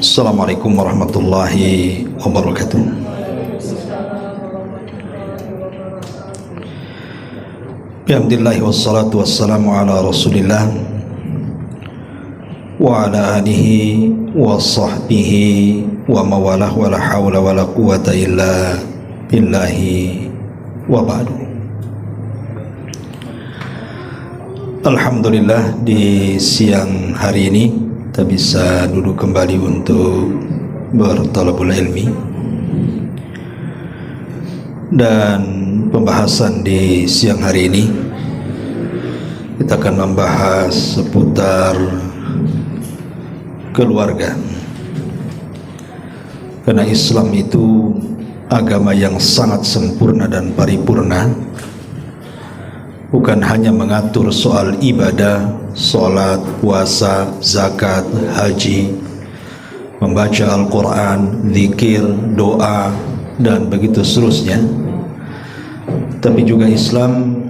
Assalamualaikum warahmatullahi wabarakatuh. Alhamdulillah wassalatu wassalamu ala rasulillah wa ala alihi wa sahbihi wa mawalah wa la hawla wa la quwata illa billahi wa ba'du. Alhamdulillah, di siang hari ini kita bisa duduk kembali untuk bertalabul ilmi, dan pembahasan di siang hari ini kita akan membahas seputar keluarga, karena Islam itu agama yang sangat sempurna dan paripurna, bukan hanya mengatur soal ibadah, sholat, puasa, zakat, haji, membaca Al-Quran, zikir, doa, dan begitu seterusnya, tapi juga Islam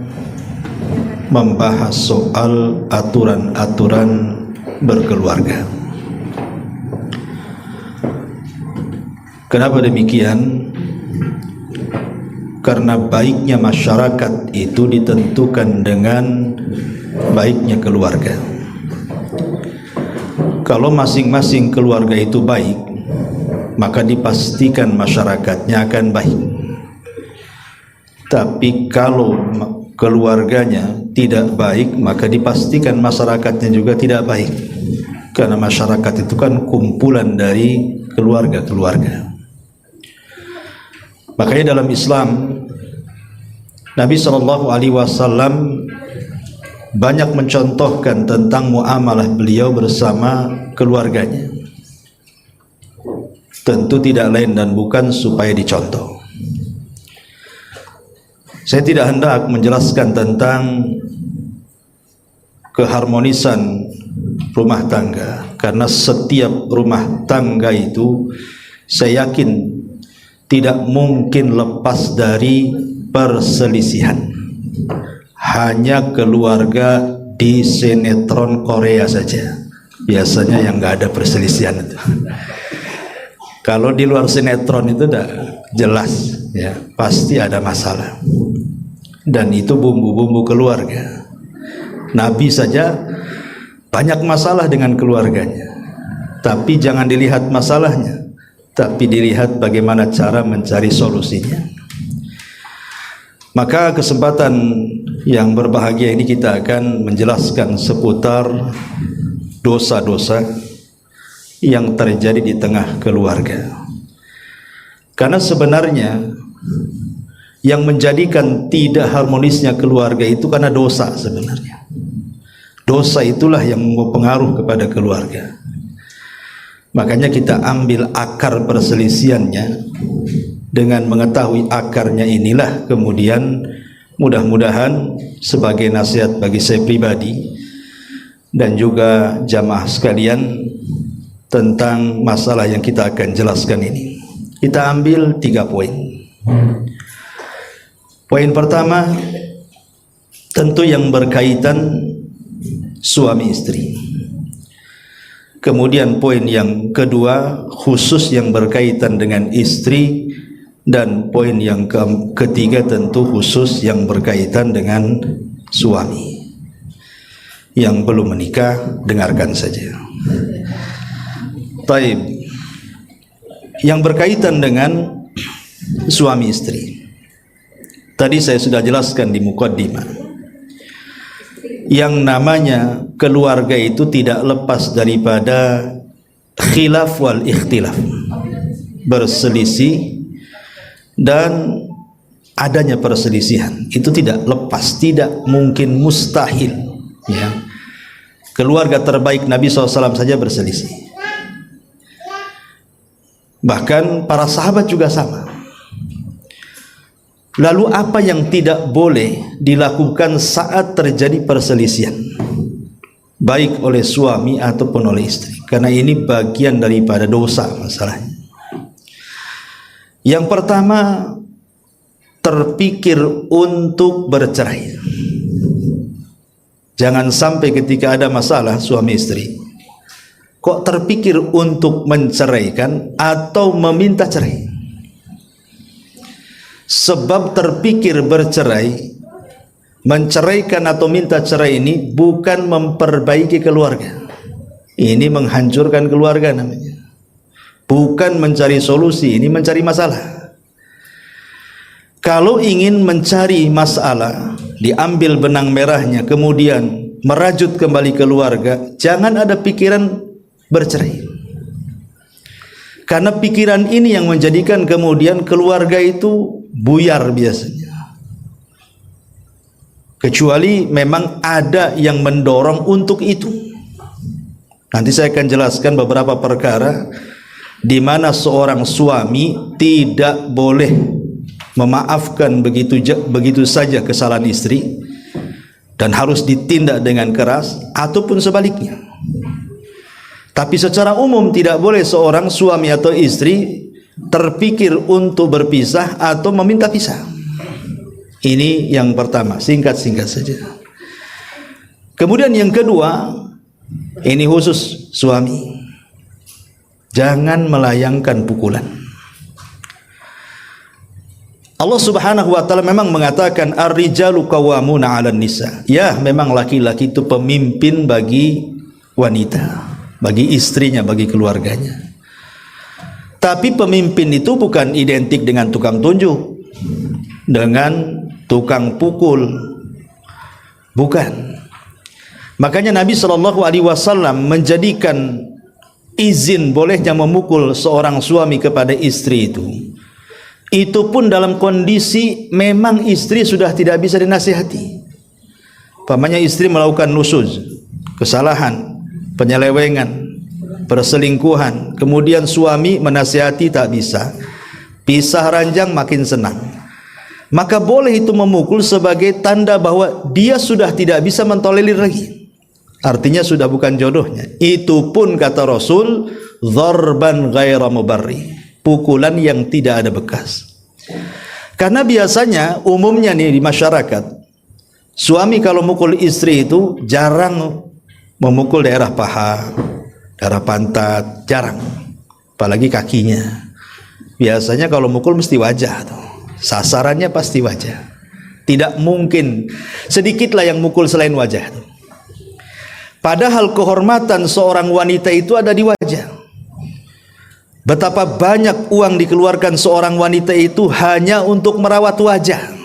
membahas soal aturan-aturan berkeluarga. Kenapa demikian? Karena baiknya masyarakat itu ditentukan dengan baiknya keluarga. Kalau masing-masing keluarga itu baik, maka dipastikan masyarakatnya akan baik. Tapi kalau keluarganya tidak baik, maka dipastikan masyarakatnya juga tidak baik, karena masyarakat itu kan kumpulan dari keluarga-keluarga. Makanya dalam Islam, Nabi SAW banyak mencontohkan tentang muamalah beliau bersama keluarganya. Tentu tidak lain dan bukan supaya dicontoh. Saya tidak hendak menjelaskan tentang keharmonisan rumah tangga, karena setiap rumah tangga itu saya yakin tidak mungkin lepas dari perselisihan. Hanya keluarga di sinetron Korea saja biasanya yang nggak ada perselisihan itu. Kalau di luar sinetron itu udah jelas ya, pasti ada masalah, dan itu bumbu-bumbu keluarga. Nabi saja banyak masalah dengan keluarganya, tapi jangan dilihat masalahnya, tapi dilihat bagaimana cara mencari solusinya. Maka kesempatan yang berbahagia ini kita akan menjelaskan seputar dosa-dosa yang terjadi di tengah keluarga. Karena sebenarnya yang menjadikan tidak harmonisnya keluarga itu karena dosa sebenarnya. Dosa itulah yang mempengaruhi kepada keluarga. Makanya kita ambil akar perselisihannya. Dengan mengetahui akarnya inilah kemudian mudah-mudahan sebagai nasihat bagi saya pribadi dan juga jamaah sekalian tentang masalah yang kita akan jelaskan ini. Kita ambil 3 poin. Poin pertama tentu yang berkaitan suami istri. Kemudian poin yang kedua khusus yang berkaitan dengan istri, dan poin yang ketiga tentu khusus yang berkaitan dengan suami. Yang belum menikah dengarkan saja. Taib. Yang berkaitan dengan suami istri, tadi saya sudah jelaskan di muqaddimah. Yang namanya keluarga itu tidak lepas daripada khilaf wal ikhtilaf, berselisih dan adanya perselisihan. Itu tidak lepas, tidak mungkin, mustahil ya. Keluarga terbaik Nabi SAW saja berselisih, bahkan para sahabat juga sama. Lalu apa yang tidak boleh dilakukan saat terjadi perselisihan, baik oleh suami ataupun oleh istri? Karena ini bagian daripada dosa masalahnya. Yang pertama, terpikir untuk bercerai. Jangan sampai ketika ada masalah suami istri, kok terpikir untuk menceraikan atau meminta cerai? Sebab terpikir bercerai, menceraikan atau minta cerai ini bukan memperbaiki keluarga. Ini menghancurkan keluarga namanya. Bukan mencari solusi, ini mencari masalah. Kalau ingin mencari masalah, diambil benang merahnya, kemudian merajut kembali keluarga, jangan ada pikiran bercerai. Karena pikiran ini yang menjadikan kemudian keluarga itu buyar biasanya. Kecuali memang ada yang mendorong untuk itu. Nanti saya akan jelaskan beberapa perkara di mana seorang suami tidak boleh memaafkan begitu saja kesalahan istri dan harus ditindak dengan keras, ataupun sebaliknya. Tapi secara umum tidak boleh seorang suami atau istri terpikir untuk berpisah atau meminta pisah. Ini yang pertama, singkat-singkat saja. Kemudian yang kedua, ini khusus suami. Jangan melayangkan pukulan. Allah Subhanahu wa taala memang mengatakan ar-rijalu qawwamuna 'alan nisa. Ya, memang laki-laki itu pemimpin bagi wanita, bagi istrinya, bagi keluarganya. Tapi pemimpin itu bukan identik dengan tukang tunjuk, dengan tukang pukul. Bukan. Makanya Nabi SAW menjadikan izin bolehnya memukul seorang suami kepada istri itu pun dalam kondisi memang istri sudah tidak bisa dinasihati. Pamannya istri melakukan nusuz, kesalahan, penyelewengan, perselingkuhan, kemudian suami menasihati tak bisa, pisah ranjang makin senang, maka boleh itu memukul sebagai tanda bahwa dia sudah tidak bisa mentolerir lagi. Artinya sudah bukan jodohnya. Itu pun kata Rasul, dzarban ghaira mubarri, pukulan yang tidak ada bekas. Karena biasanya umumnya nih di masyarakat, suami kalau mukul istri itu jarang memukul daerah paha, daerah pantat, jarang. Apalagi kakinya. Biasanya kalau mukul mesti wajah tuh. Sasarannya pasti wajah. Tidak mungkin sedikitlah yang mukul selain wajah tuh. Padahal kehormatan seorang wanita itu ada di wajah. Betapa banyak uang dikeluarkan seorang wanita itu hanya untuk merawat wajah.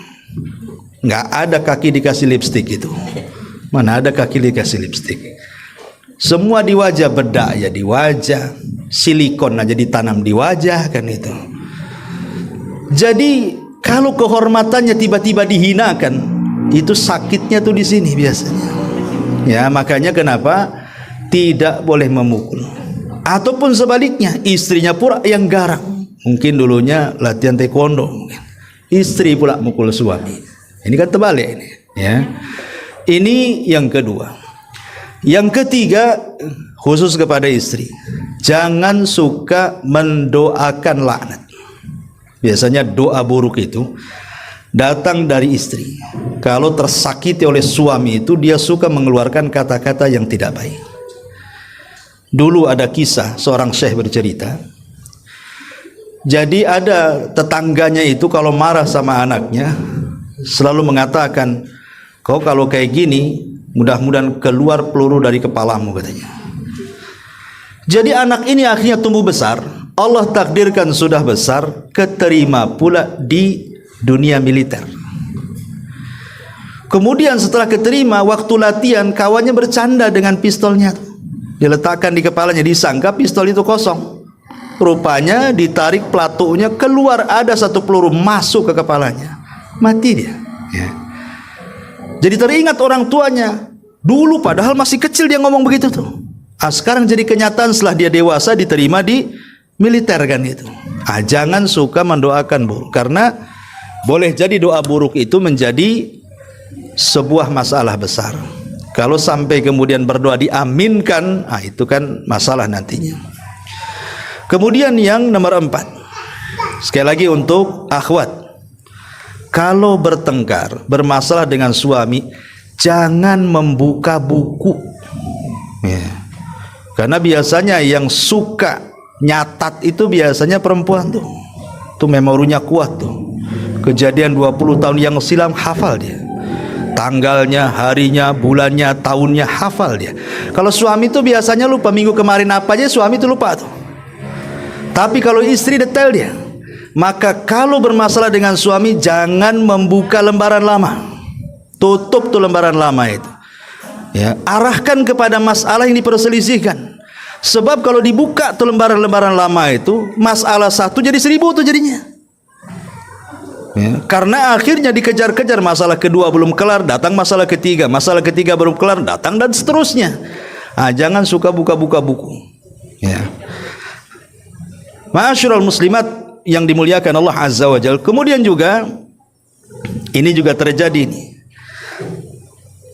Nggak ada kaki dikasih lipstik itu. Mana ada kaki dikasih lipstik? Semua di wajah, bedak ya di wajah, silikon aja ditanam di wajah kan itu. Jadi kalau kehormatannya tiba-tiba dihinakan, itu sakitnya tuh di sini biasanya. Ya, makanya kenapa tidak boleh memukul. Ataupun sebaliknya, istrinya pula yang garang. Mungkin dulunya latihan taekwondo, mungkin. Istri pula mukul suami. Ini kan terbalik ini, ya. Ini yang kedua. Yang ketiga, khusus kepada istri, jangan suka mendoakan laknat. Biasanya doa buruk itu datang dari istri. Kalau tersakiti oleh suami itu, dia suka mengeluarkan kata-kata yang tidak baik. Dulu ada kisah seorang syekh bercerita. Jadi ada tetangganya itu kalau marah sama anaknya selalu mengatakan, kau kalau kayak gini mudah-mudahan keluar peluru dari kepalamu, katanya. Jadi anak ini akhirnya tumbuh besar. Allah takdirkan sudah besar, keterima pula di dunia militer. Kemudian setelah keterima, waktu latihan kawannya bercanda dengan pistolnya, diletakkan di kepalanya, disangka pistol itu kosong. Rupanya ditarik pelatunya, keluar ada satu peluru masuk ke kepalanya, mati dia, ya. Jadi teringat orang tuanya. Dulu padahal masih kecil dia ngomong begitu tuh. Sekarang jadi kenyataan setelah dia dewasa diterima di militer kan itu. Jangan suka mendoakan buruk, karena boleh jadi doa buruk itu menjadi sebuah masalah besar. Kalau sampai kemudian berdoa diaminkan, itu kan masalah nantinya. Kemudian yang nomor 4, sekali lagi untuk akhwat, kalau bertengkar, bermasalah dengan suami, jangan membuka buku, ya. Karena biasanya yang suka nyatat itu biasanya perempuan tuh. Itu memorinya kuat tuh. Kejadian 20 tahun yang silam hafal dia. Tanggalnya, harinya, bulannya, tahunnya hafal dia. Kalau suami itu biasanya lupa, minggu kemarin apa aja suami itu lupa tuh. Tapi kalau istri detail dia. Maka kalau bermasalah dengan suami, jangan membuka lembaran lama. Tutup tuh lembaran lama itu. Ya, arahkan kepada masalah yang diperselisihkan. Sebab kalau dibuka tuh lembaran-lembaran lama itu, masalah satu jadi 1000 tuh jadinya. Ya, karena akhirnya dikejar-kejar, masalah kedua belum kelar, datang masalah ketiga belum kelar, datang, dan seterusnya. Jangan suka buka-buka buku. Ya. Ma'asyiral muslimat yang dimuliakan Allah Azza wa Jalla. Kemudian juga ini juga terjadi nih.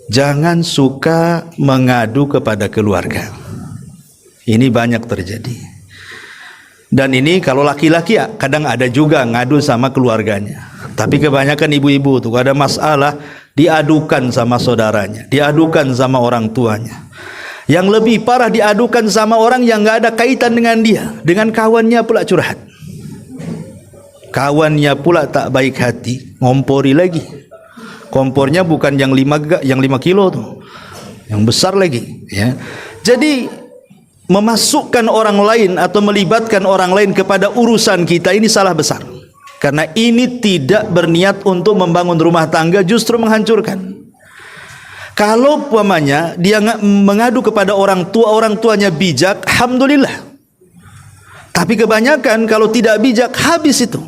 Jangan suka mengadu kepada keluarga. Ini banyak terjadi. Dan ini kalau laki-laki ya kadang ada juga ngadu sama keluarganya. Tapi kebanyakan ibu-ibu tuh ada masalah diadukan sama saudaranya, diadukan sama orang tuanya. Yang lebih parah diadukan sama orang yang nggak ada kaitan dengan dia, dengan kawannya pula curhat. Kawannya pula tak baik hati, ngompori lagi. Kompornya bukan yang 5 kilo tuh, yang besar lagi. Ya. Jadi memasukkan orang lain atau melibatkan orang lain kepada urusan kita ini salah besar. Karena ini tidak berniat untuk membangun rumah tangga, justru menghancurkan. Kalau umpamanya dia mengadu kepada orang tuanya bijak, alhamdulillah. Tapi kebanyakan kalau tidak bijak, habis itu.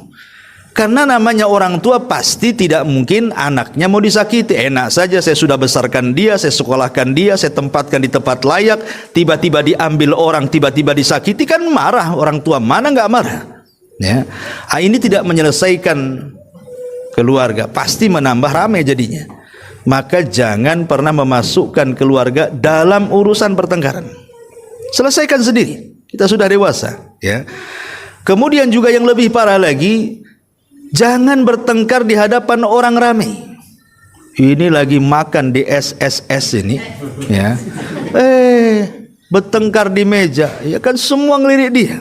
Karena namanya orang tua pasti tidak mungkin anaknya mau disakiti. Enak saja saya sudah besarkan dia, saya sekolahkan dia, saya tempatkan di tempat layak, tiba-tiba diambil orang, tiba-tiba disakiti, kan marah orang tua. Mana nggak marah? Ya. Ini tidak menyelesaikan keluarga, pasti menambah ramai jadinya. Maka jangan pernah memasukkan keluarga dalam urusan pertengkaran. Selesaikan sendiri. Kita sudah dewasa, ya. Kemudian juga yang lebih parah lagi, jangan bertengkar di hadapan orang ramai. Ini lagi makan di SSS ini, ya. Bertengkar di meja, ya kan semua ngelirik dia.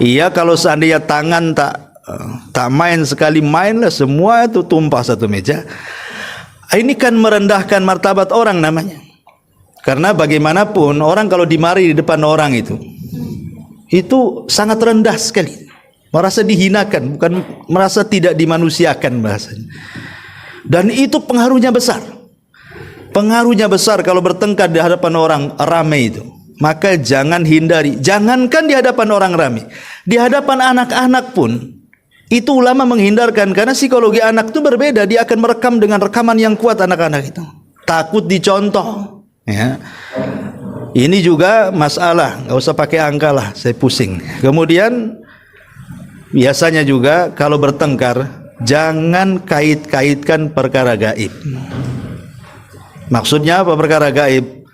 Iya, kalau seandainya tangan tak main sekali main lah, semua itu tumpah satu meja. Ini kan merendahkan martabat orang namanya. Karena bagaimanapun orang kalau dimarahi di depan orang itu sangat rendah sekali. Merasa dihinakan, bukan merasa tidak dimanusiakan bahasanya. Dan itu pengaruhnya besar. Pengaruhnya besar kalau bertengkar di hadapan orang ramai itu. Maka jangan hindari. Jangankan di hadapan orang ramai, di hadapan anak-anak pun itu ulama menghindarkan, karena psikologi anak itu berbeda. Dia akan merekam dengan rekaman yang kuat anak-anak itu. Takut dicontoh. Ya. Ini juga masalah. Nggak usah pakai angka lah, saya pusing. Kemudian biasanya juga kalau bertengkar, jangan kait-kaitkan perkara gaib. Maksudnya apa perkara gaib?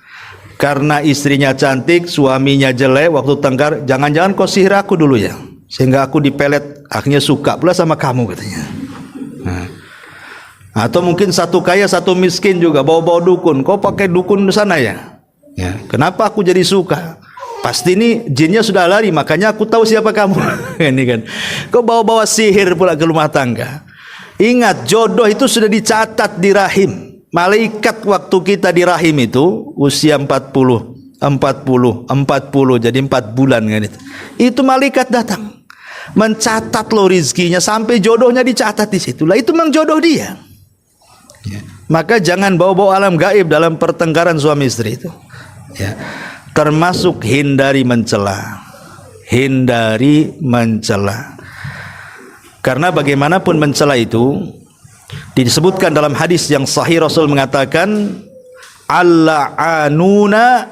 Karena istrinya cantik, suaminya jelek, waktu tengkar, jangan-jangan kau sihir aku dulu ya, sehingga aku dipelet, akhirnya suka pula sama kamu, katanya. Nah. Atau mungkin satu kaya satu miskin juga, bawa-bawa dukun, kau pakai dukun di sana ya? Ya, kenapa aku jadi suka? Pasti ini jinnya sudah lari, makanya aku tahu siapa kamu. Ini kan, kau bawa-bawa sihir pula ke rumah tangga. Ingat, jodoh itu sudah dicatat di rahim. Malaikat waktu kita di rahim itu usia 40, jadi 4 bulan kan itu. Itu malaikat datang mencatat lo rizkinya, sampai jodohnya dicatat di situ. Lah itu memang jodoh dia. Ya. Maka jangan bawa-bawa alam gaib dalam pertengkaran suami istri itu. Ya. Termasuk hindari mencela. Hindari mencela. Karena bagaimanapun mencela itu disebutkan dalam hadis yang sahih, Rasul mengatakan, al-la'anuna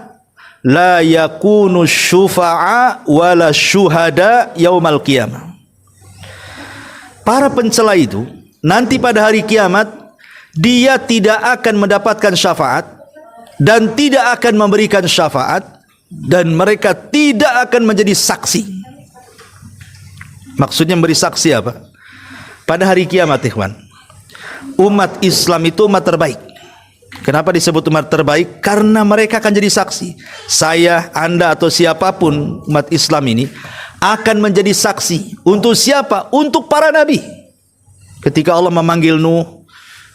la yakunu syufa'a wala syuhada yaumal qiyamah. Para pencela itu nanti pada hari kiamat dia tidak akan mendapatkan syafaat dan tidak akan memberikan syafaat, dan mereka tidak akan menjadi saksi. Maksudnya memberi saksi apa? Pada hari kiamat, ikhwan, umat Islam itu umat terbaik. Kenapa disebut umat terbaik? Karena mereka akan jadi saksi. Saya, Anda atau siapapun umat Islam ini akan menjadi saksi. Untuk siapa? Untuk para nabi. Ketika Allah memanggil Nuh,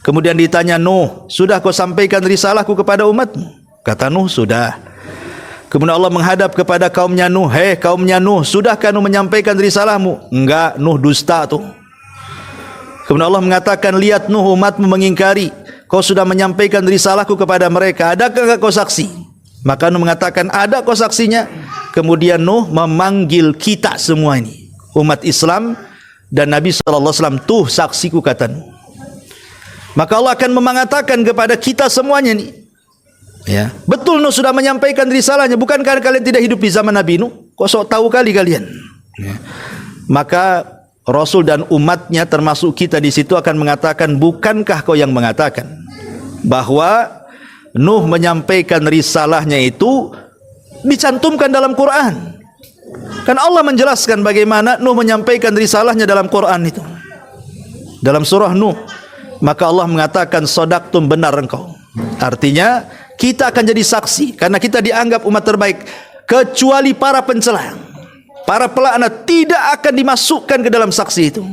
kemudian ditanya, Nuh, sudah kau sampaikan risalahku kepada umatmu? Kata Nuh, sudah. Kemudian Allah menghadap kepada kaumnya Nuh, hei kaumnya Nuh, sudahkah Nuh menyampaikan risalahmu? Enggak, Nuh dusta tuh. Kemudian Allah mengatakan, lihat Nuh, umatmu mengingkari. Kau sudah menyampaikan risalahku kepada mereka. Adakah enggak kau saksi? Maka Nuh mengatakan, ada kau saksinya. Kemudian Nuh memanggil kita semua ini, umat Islam dan Nabi SAW. Tuh saksiku, kata Nuh. Maka Allah akan mengatakan kepada kita semuanya nih, ya, betul Nuh sudah menyampaikan risalahnya. Bukankah kalian tidak hidup di zaman Nabi Nuh? Kok sok tahu kali kalian? Ya. Maka Rasul dan umatnya termasuk kita di situ akan mengatakan, bukankah kau yang mengatakan bahwa Nuh menyampaikan risalahnya itu dicantumkan dalam Quran? Kan Allah menjelaskan bagaimana Nuh menyampaikan risalahnya dalam Quran itu, dalam surah Nuh. Maka Allah mengatakan, sodaktum, benar engkau. Artinya kita akan jadi saksi karena kita dianggap umat terbaik. Kecuali para pencela, para pelaknat tidak akan dimasukkan ke dalam saksi itu.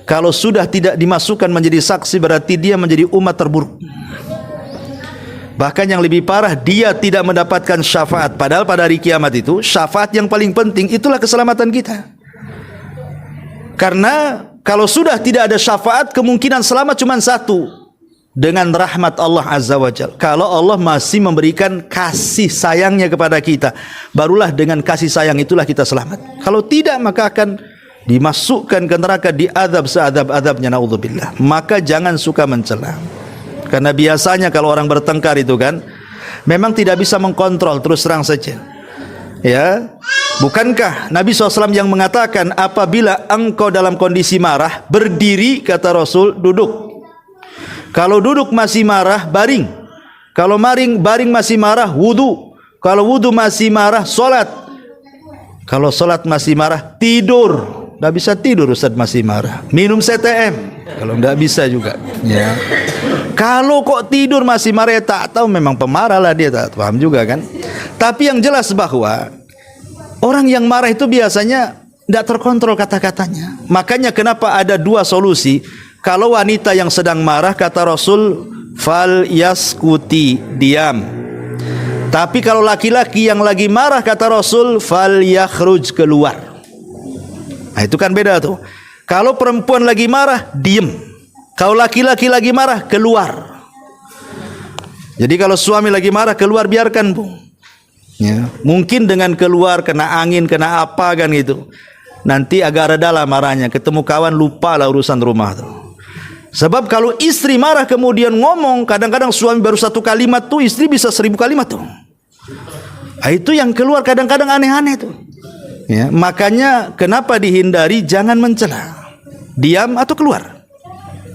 Kalau sudah tidak dimasukkan menjadi saksi, berarti dia menjadi umat terburuk. Bahkan yang lebih parah, dia tidak mendapatkan syafaat. Padahal pada hari kiamat itu, syafaat yang paling penting itulah keselamatan kita. Karena kalau sudah tidak ada syafaat, kemungkinan selamat cuma satu, dengan rahmat Allah Azza wa Jalla. Kalau Allah masih memberikan kasih sayangnya kepada kita, barulah dengan kasih sayang itulah kita selamat. Kalau tidak, maka akan dimasukkan ke neraka, diazab seazab-azabnya, naudzubillah. Maka jangan suka mencela. Karena biasanya kalau orang bertengkar itu kan memang tidak bisa mengkontrol, terus terang saja. Ya, bukankah Nabi SAW yang mengatakan, apabila engkau dalam kondisi marah, berdiri, kata Rasul, duduk. Kalau duduk masih marah, baring. Kalau baring masih marah, wudu. Kalau wudu masih marah, solat. Kalau solat masih marah, tidur. Tidak bisa tidur, Ustaz, masih marah. Minum CTM. Kalau tidak bisa juga. Ya. Kalau kok tidur masih marah, ya tak tahu, memang pemarah lah dia, tak paham juga kan. Tapi yang jelas bahwa orang yang marah itu biasanya tidak terkontrol kata-katanya. Makanya kenapa ada dua solusi. Kalau wanita yang sedang marah, kata Rasul, fal yaskuti, diam. Tapi kalau laki-laki yang lagi marah, kata Rasul, fal yakhruj, keluar. Nah itu kan beda tuh. Kalau perempuan lagi marah, diem. Kalau laki-laki lagi marah, keluar. Jadi kalau suami lagi marah, keluar, biarkan, Bu. Ya, mungkin dengan keluar kena angin, kena apa kan gitu. Nanti agak reda lah marahnya, ketemu kawan, lupa lah urusan rumah tuh. Sebab kalau istri marah kemudian ngomong, kadang-kadang suami baru satu kalimat tuh, istri bisa 1000 kalimat tuh. Nah, itu yang keluar kadang-kadang aneh-aneh tuh. Ya, makanya kenapa dihindari, jangan mencela, diam atau keluar.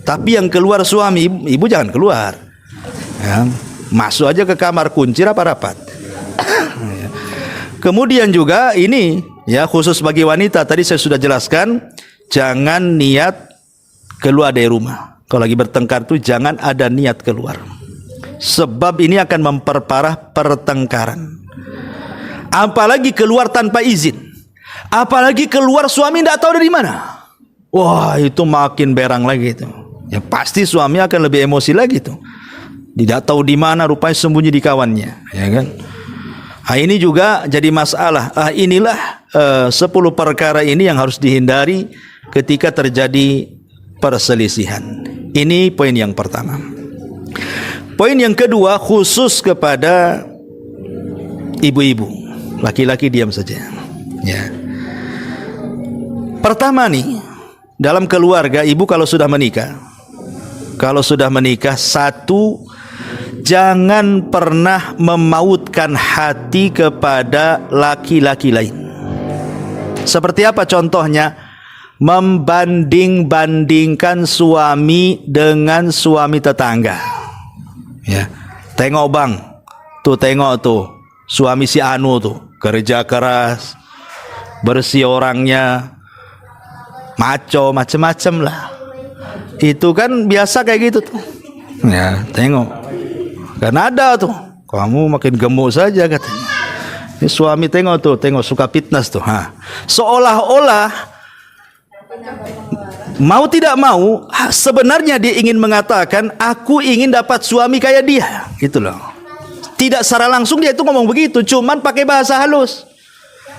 Tapi yang keluar suami, ibu jangan keluar. Ya, masuk aja ke kamar, kunci rapat-rapat. Kemudian juga ini ya khusus bagi wanita, tadi saya sudah jelaskan, jangan niat keluar dari rumah. Kalau lagi bertengkar itu jangan ada niat keluar. Sebab ini akan memperparah pertengkaran. Apalagi keluar tanpa izin. Apalagi keluar suami tidak tahu dari mana. Wah, itu makin berang lagi itu. Ya pasti suami akan lebih emosi lagi tuh. Tidak tahu di mana, rupanya sembunyi di kawannya, ya kan? Nah, ini juga jadi masalah. Inilah 10 perkara ini yang harus dihindari ketika terjadi perselisihan. Ini poin yang pertama. Poin yang kedua khusus kepada ibu-ibu. Laki-laki diam saja. Ya. Pertama nih, dalam keluarga ibu kalau sudah menikah, satu, jangan pernah memautkan hati kepada laki-laki lain. Seperti apa contohnya? Membanding-bandingkan suami dengan suami tetangga. Ya, tengok bang, tuh tengok tuh, suami si Anu tuh kerja keras, bersih orangnya, maco, macem-macem lah. Itu kan biasa kayak gitu tuh. Ya, tengok. Kan ada tuh, kamu makin gemuk saja katanya. Ini suami tengok tuh, tengok suka fitness tuh. Seolah-olah mau tidak mau sebenarnya dia ingin mengatakan aku ingin dapat suami kayak dia, gitu loh. Tidak secara langsung dia itu ngomong begitu, cuman pakai bahasa halus.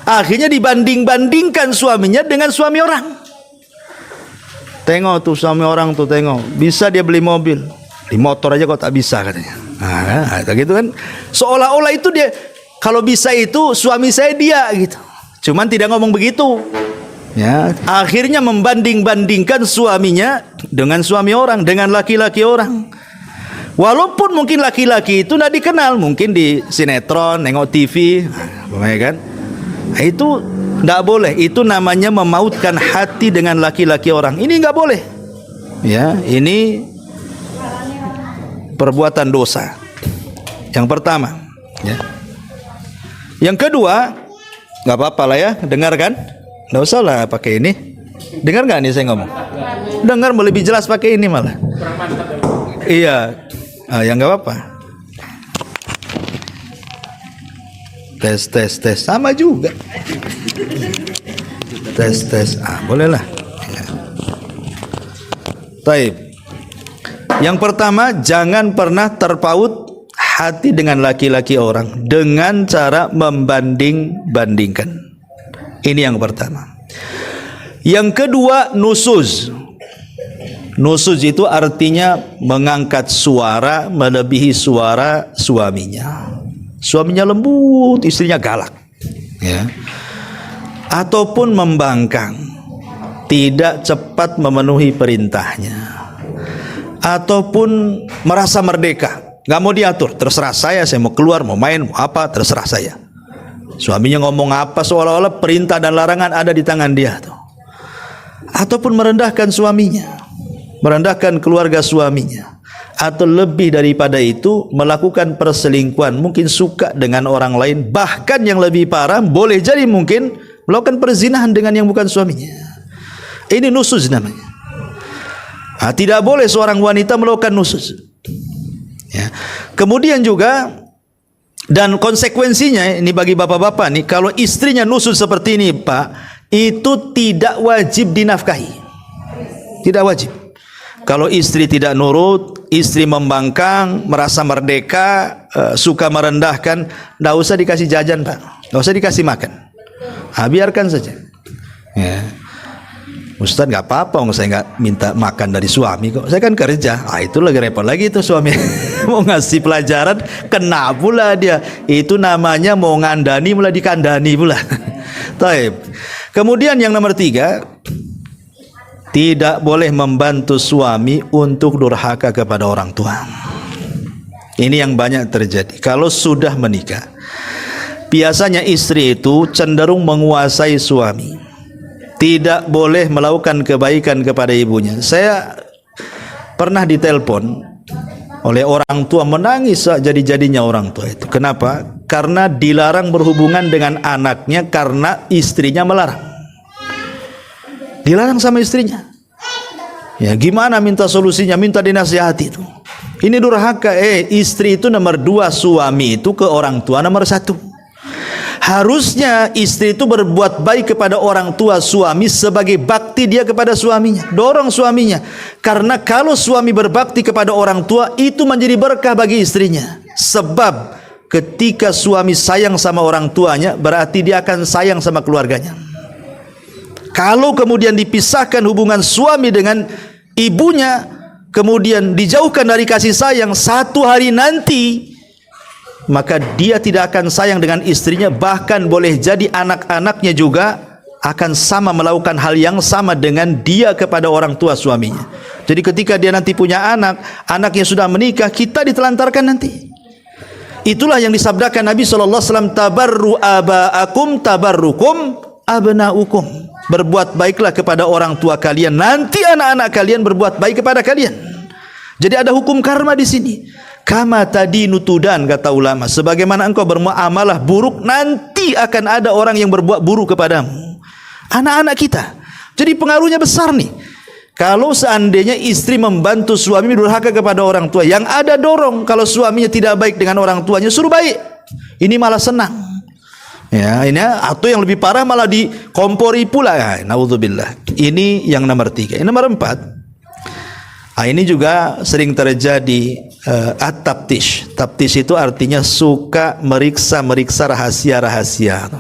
Akhirnya dibanding-bandingkan suaminya dengan suami orang. Tengok tuh suami orang tuh, tengok bisa dia beli mobil, di motor aja kok tak bisa katanya. Gitu kan, seolah-olah itu dia kalau bisa itu suami saya dia gitu. Cuman tidak ngomong begitu. Ya, akhirnya membanding-bandingkan suaminya dengan suami orang, dengan laki-laki orang. Walaupun mungkin laki-laki itu tidak dikenal, mungkin di sinetron, nengok TV, kan? Nah, itu tidak boleh. Itu namanya memautkan hati dengan laki-laki orang. Ini nggak boleh. Ya, ini perbuatan dosa. Yang pertama. Ya. Yang kedua, nggak apa-apa lah ya, dengarkan. Nggak usah lah pakai ini. Dengar nggak nih saya ngomong? Dengar, mau lebih jelas pakai ini malah. Iya, ya nggak apa-apa. Tes, sama juga. Tes, boleh lah. Ya. Taib. Yang pertama, jangan pernah terpaut hati dengan laki-laki orang dengan cara membanding-bandingkan. Ini yang pertama. Yang kedua, nusuz. Nusuz itu artinya mengangkat suara melebihi suara suaminya. Suaminya lembut, istrinya galak, ya. Ataupun membangkang, tidak cepat memenuhi perintahnya. Ataupun merasa merdeka, nggak mau diatur, terserah saya mau keluar, mau main, mau apa, terserah saya. Suaminya ngomong apa seolah-olah perintah dan larangan ada di tangan dia tuh. Ataupun merendahkan suaminya, merendahkan keluarga suaminya, atau lebih daripada itu melakukan perselingkuhan, mungkin suka dengan orang lain, bahkan yang lebih parah boleh jadi mungkin melakukan perzinahan dengan yang bukan suaminya. Ini nusuz namanya. Tidak boleh seorang wanita melakukan nusuz. Ya. Kemudian juga, dan konsekuensinya ini bagi bapak-bapak nih, kalau istrinya nusuz seperti ini Pak, itu tidak wajib dinafkahi. Tidak wajib. Kalau istri tidak nurut, istri membangkang, merasa merdeka, suka merendahkan, tidak usah dikasih jajan Pak, tidak usah dikasih makan. Biarkan saja. Ya. Ustaz nggak apa-apa, saya nggak minta makan dari suami kok, saya kan kerja. Itu lagi repot lagi itu suami. Mau ngasih pelajaran, kena pula dia. Itu namanya mau ngandani mulai dikandani pula. Taib. Kemudian yang nomor 3, tidak boleh membantu suami untuk durhaka kepada orang tua. Ini yang banyak terjadi. Kalau sudah menikah, biasanya istri itu cenderung menguasai suami. Tidak boleh melakukan kebaikan kepada ibunya. Saya pernah ditelepon oleh orang tua, menangis jadi-jadinya orang tua itu. Kenapa? Karena dilarang berhubungan dengan anaknya karena istrinya melarang. Dilarang sama istrinya. Ya, gimana minta solusinya, minta dinasihati itu. Ini durhaka. Istri itu nomor 2, suami itu ke orang tua nomor 1. Harusnya istri itu berbuat baik kepada orang tua suami sebagai bakti dia kepada suaminya. Dorong suaminya. Karena kalau suami berbakti kepada orang tua, itu menjadi berkah bagi istrinya. Sebab ketika suami sayang sama orang tuanya, berarti dia akan sayang sama keluarganya. Kalau kemudian dipisahkan hubungan suami dengan ibunya, kemudian dijauhkan dari kasih sayang, satu hari nanti maka dia tidak akan sayang dengan istrinya, bahkan boleh jadi anak-anaknya juga akan sama melakukan hal yang sama dengan dia kepada orang tua suaminya. Jadi ketika dia nanti punya anak, anaknya sudah menikah, kita ditelantarkan nanti. Itulah yang disabdakan Nabi SAW, tabarru aba'akum tabarrukum abna'ukum. Berbuat baiklah kepada orang tua kalian, nanti anak-anak kalian berbuat baik kepada kalian. Jadi ada hukum karma di sini. Kama tadinu tudan, kata ulama. Sebagaimana engkau bermuamalah buruk, nanti akan ada orang yang berbuat buruk kepadamu. Anak-anak kita. Jadi pengaruhnya besar nih. Kalau seandainya istri membantu suami durhaka kepada orang tua, yang ada dorong kalau suaminya tidak baik dengan orang tuanya, suruh baik. Ini malah senang. Ya, ini atau yang lebih parah malah dikompori pula. Ya, naudzubillah. Ini yang nomor 3. Yang nomor 4. Ini juga sering terjadi at-taftish. Taftish itu artinya suka meriksa rahasia-rahasia.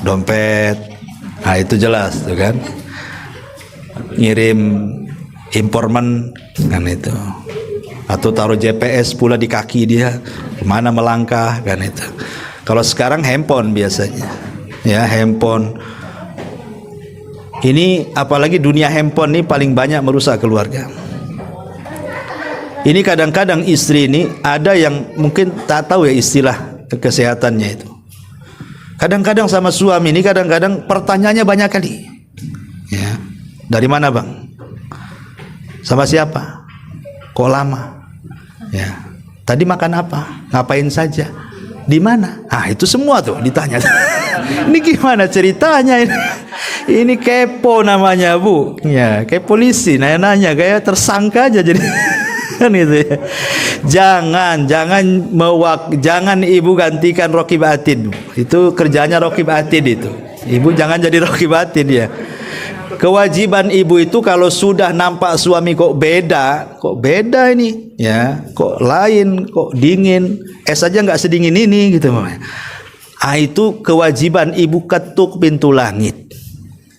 Dompet. Itu jelas tuh kan. Ngirim informan kan itu. Atau taruh GPS pula di kaki dia, kemana melangkah kan itu. Kalau sekarang handphone biasanya, ya handphone. Ini apalagi dunia handphone ini paling banyak merusak keluarga. Ini kadang-kadang istri ini ada yang mungkin tak tahu ya istilah kesehatannya itu. Kadang-kadang sama suami ini kadang-kadang pertanyaannya banyak kali. Ya, dari mana bang? Sama siapa? Kok lama? Ya, tadi makan apa? Ngapain saja? Di mana? Itu semua tuh ditanya. Ini gimana ceritanya ini? Ini kepo namanya bu. Ya, kayak polisi nanya-nanya kayak tersangka aja jadi. Kan gitu ya. Jangan ibu gantikan Raqib Atid. Itu kerjanya Raqib Atid itu. Ibu jangan jadi Raqib Atid ya. Kewajiban ibu itu kalau sudah nampak suami kok beda ini, ya, kok lain, kok dingin, es aja nggak sedingin ini gitu, itu kewajiban ibu ketuk pintu langit.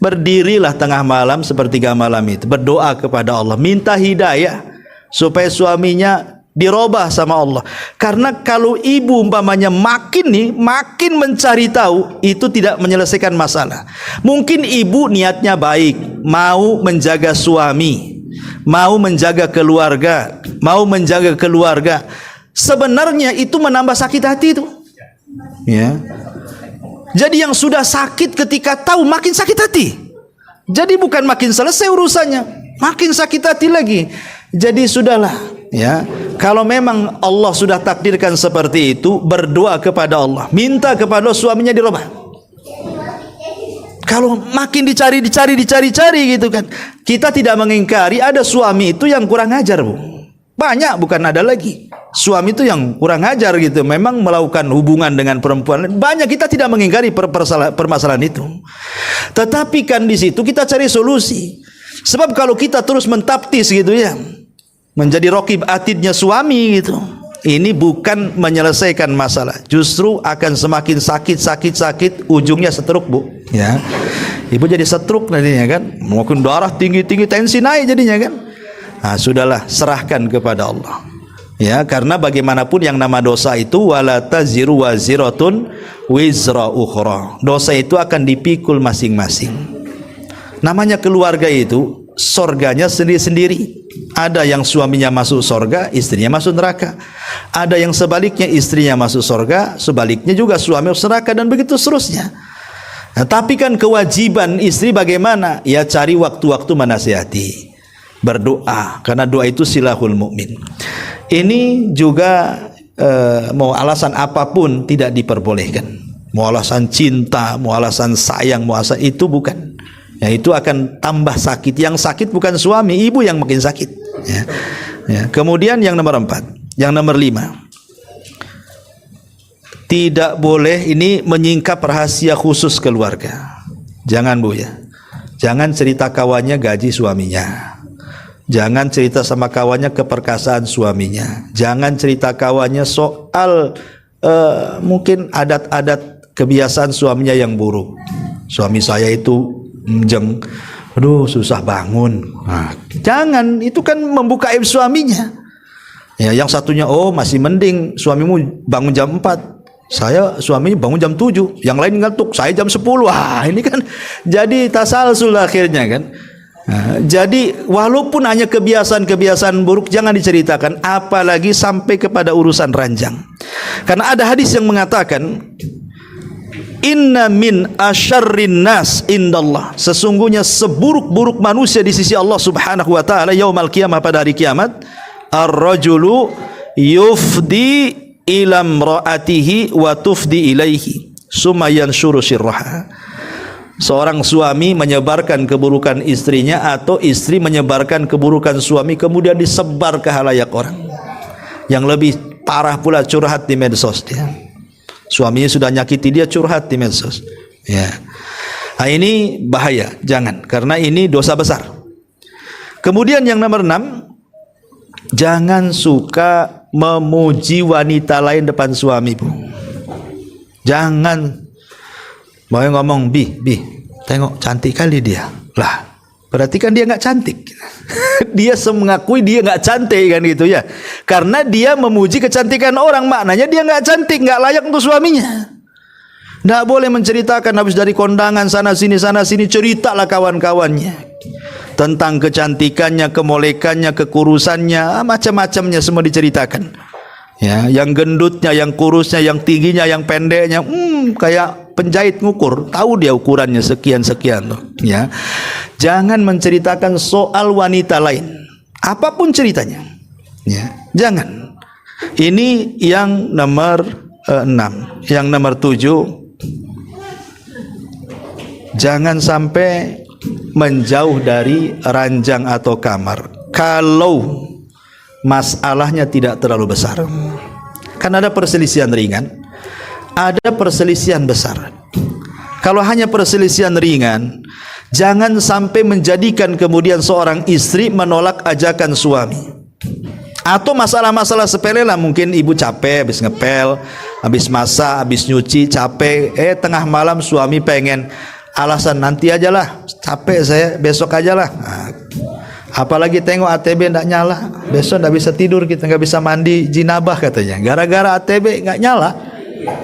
Berdirilah tengah malam sepertiga malam itu, berdoa kepada Allah, minta hidayah supaya suaminya dirubah sama Allah. Karena kalau ibu umpamanya makin mencari tahu, itu tidak menyelesaikan masalah. Mungkin ibu niatnya baik, mau menjaga suami, mau menjaga keluarga, sebenarnya itu menambah sakit hati itu. Ya. Jadi yang sudah sakit ketika tahu makin sakit hati. Jadi bukan makin selesai urusannya, makin sakit hati lagi. Jadi sudahlah, ya. Kalau memang Allah sudah takdirkan seperti itu, berdoa kepada Allah, minta kepada Allah suaminya dirubah. Kalau makin dicari gitu kan. Kita tidak mengingkari ada suami itu yang kurang ajar, Bu. Banyak, bukan ada lagi. Suami itu yang kurang ajar gitu, memang melakukan hubungan dengan perempuan. Banyak, kita tidak mengingkari permasalahan itu. Tetapi kan di situ kita cari solusi. Sebab kalau kita terus mentaptis gitu ya, menjadi Raqib Atidnya suami gitu, ini bukan menyelesaikan masalah, justru akan semakin sakit, ujungnya stroke, Bu. Ya, ibu jadi stroke nantinya kan, mungkin darah tinggi, tensi naik jadinya kan. Sudahlah, serahkan kepada Allah. Ya, karena bagaimanapun yang nama dosa itu wala taziru waziratun wizra ukhra. Dosa itu akan dipikul masing-masing. Namanya keluarga itu sorganya sendiri-sendiri. Ada yang suaminya masuk sorga, istrinya masuk neraka. Ada yang sebaliknya, istrinya masuk sorga, sebaliknya juga suami masuk neraka, dan begitu seterusnya. Tapi kan kewajiban istri bagaimana? Ya cari waktu-waktu menasihati, berdoa, karena doa itu silahul mukmin. Ini juga mau alasan apapun tidak diperbolehkan. Mau alasan cinta, mau alasan sayang, mau alasan itu bukan. Ya, itu akan tambah sakit. Yang sakit bukan suami, ibu yang makin sakit. Ya. Ya. Kemudian yang nomor 4, yang nomor 5, tidak boleh ini menyingkap rahasia khusus keluarga. Jangan, Bu ya. Jangan cerita kawannya gaji suaminya. Jangan cerita sama kawannya keperkasaan suaminya. Jangan cerita kawannya soal mungkin adat-adat kebiasaan suaminya yang buruk. Suami saya itu susah bangun. Jangan, itu kan membuka aib suaminya. Ya, yang satunya masih mending suamimu bangun jam 4. Suaminya bangun jam 7. Yang lain ngantuk, saya jam 10. Ini kan jadi tasalsul akhirnya kan. Jadi walaupun hanya kebiasaan-kebiasaan buruk jangan diceritakan, apalagi sampai kepada urusan ranjang. Karena ada hadis yang mengatakan, inna min asyarrin nas indallah, sesungguhnya seburuk-buruk manusia di sisi Allah Subhanahu wa taala yaumal qiyamah, pada hari kiamat, ar-rajulu yufdi ila imraatihi wa tufdi ilaihi summa yanshuru sirraha. Seorang suami menyebarkan keburukan istrinya atau istri menyebarkan keburukan suami kemudian disebar ke halayak orang. Yang lebih parah pula curhat di medsos dia. Suaminya sudah nyakiti dia, curhat di medsos. Ya. Nah, ini bahaya, jangan, karena ini dosa besar. Kemudian yang nomor 6, jangan suka memuji wanita lain depan suami, Bu. Jangan. Mau ngomong, bi, tengok cantik kali dia. Lah, berarti kan dia nggak cantik. Dia mengakui dia nggak cantik kan gitu ya. Karena dia memuji kecantikan orang, maknanya dia nggak cantik, nggak layak untuk suaminya. Nggak boleh menceritakan habis dari kondangan sana sini, ceritalah kawan-kawannya tentang kecantikannya, kemolekannya, kekurusannya, macam-macamnya semua diceritakan. Ya, yang gendutnya, yang kurusnya, yang tingginya, yang pendeknya, kayak penjahit ngukur, tahu dia ukurannya sekian-sekian tuh. Ya, jangan menceritakan soal wanita lain, apapun ceritanya. Ya, jangan. Ini yang nomor 6. Yang nomor 7, jangan sampai menjauh dari ranjang atau kamar kalau masalahnya tidak terlalu besar. Kan ada perselisihan ringan, ada perselisihan besar. Kalau hanya perselisihan ringan, jangan sampai menjadikan kemudian seorang istri menolak ajakan suami. Atau masalah-masalah sepele lah, mungkin ibu capek habis ngepel, habis masak, habis nyuci, capek, tengah malam suami pengen, alasan nanti aja lah, capek saya, besok aja lah. Apalagi tengok ATB nggak nyala, besok nggak bisa tidur, kita nggak bisa mandi jinabah katanya, gara-gara ATB nggak nyala.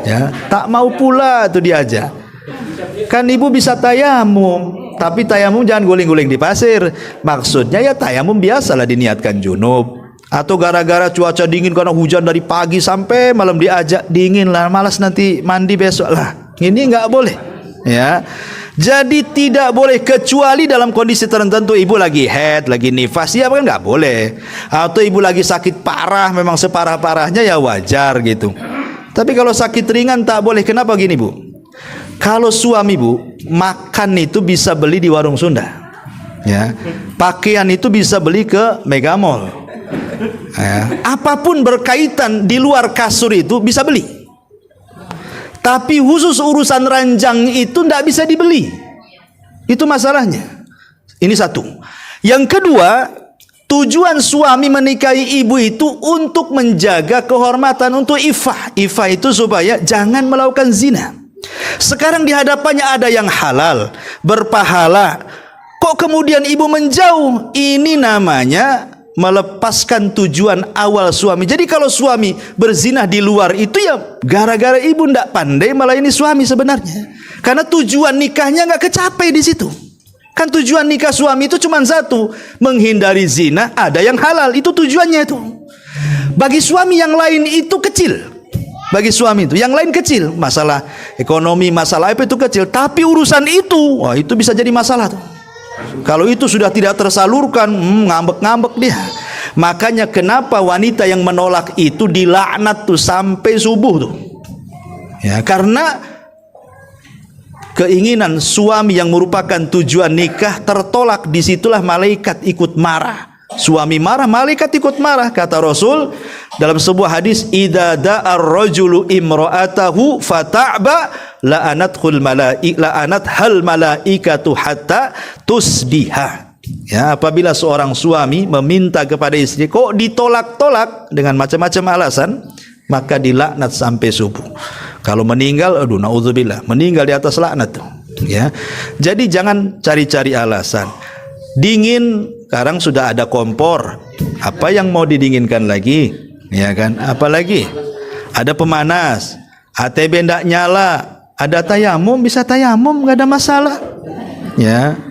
Ya, tak mau pula tuh diajak. Kan ibu bisa tayamum, tapi tayamum jangan guling-guling di pasir. Maksudnya ya tayamum biasalah diniatkan junub. Atau gara-gara cuaca dingin karena hujan dari pagi sampai malam diajak, dingin lah, malas nanti mandi besok lah. Ini nggak boleh. Ya. Jadi tidak boleh kecuali dalam kondisi tertentu, ibu lagi head, lagi nifas, ya kan nggak boleh. Atau ibu lagi sakit parah, memang separah-parahnya ya wajar gitu. Tapi kalau sakit ringan tak boleh. Kenapa gini, Bu? Kalau suami, Bu, makan itu bisa beli di warung Sunda. Ya. Pakaian itu bisa beli ke Megamall. Ya. Apapun berkaitan di luar kasur itu bisa beli. Tapi khusus urusan ranjang itu tidak bisa dibeli. Itu masalahnya. Ini satu. Yang kedua, tujuan suami menikahi ibu itu untuk menjaga kehormatan, untuk ifah. Ifah itu supaya jangan melakukan zina. Sekarang di hadapannya ada yang halal, berpahala. Kok kemudian ibu menjauh? Ini namanya melepaskan tujuan awal suami. Jadi kalau suami berzina di luar itu ya gara-gara ibu ndak pandai melayani suami sebenarnya. Karena tujuan nikahnya nggak kecapai di situ. Kan tujuan nikah suami itu cuma satu, menghindari zina, ada yang halal, itu tujuannya itu. Bagi suami yang lain itu kecil. Bagi suami itu yang lain kecil, masalah ekonomi, masalah apa itu kecil, tapi urusan itu, wah itu bisa jadi masalah tuh. Kalau itu sudah tidak tersalurkan, ngambek-ngambek dia. Makanya kenapa wanita yang menolak itu dilaknat tuh sampai subuh tuh. Ya, karena keinginan suami yang merupakan tujuan nikah tertolak, disitulah malaikat ikut marah. Suami marah, malaikat ikut marah. Kata Rasul dalam sebuah hadis, idza da'ar rajulu imra'atahu fata'ba la'anathul hal malaikatu hatta tusbiha. Ya, apabila seorang suami meminta kepada istri kok ditolak-tolak dengan macam-macam alasan, maka dilaknat sampai subuh. Kalau meninggal, aduh naudzubillah, meninggal di atas laknat tuh. Ya. Jadi jangan cari-cari alasan. Dingin, sekarang sudah ada kompor. Apa yang mau didinginkan lagi? Ya kan? Apalagi ada pemanas, ATB ndak nyala, ada tayamum, bisa tayamum, nggak ada masalah. Ya,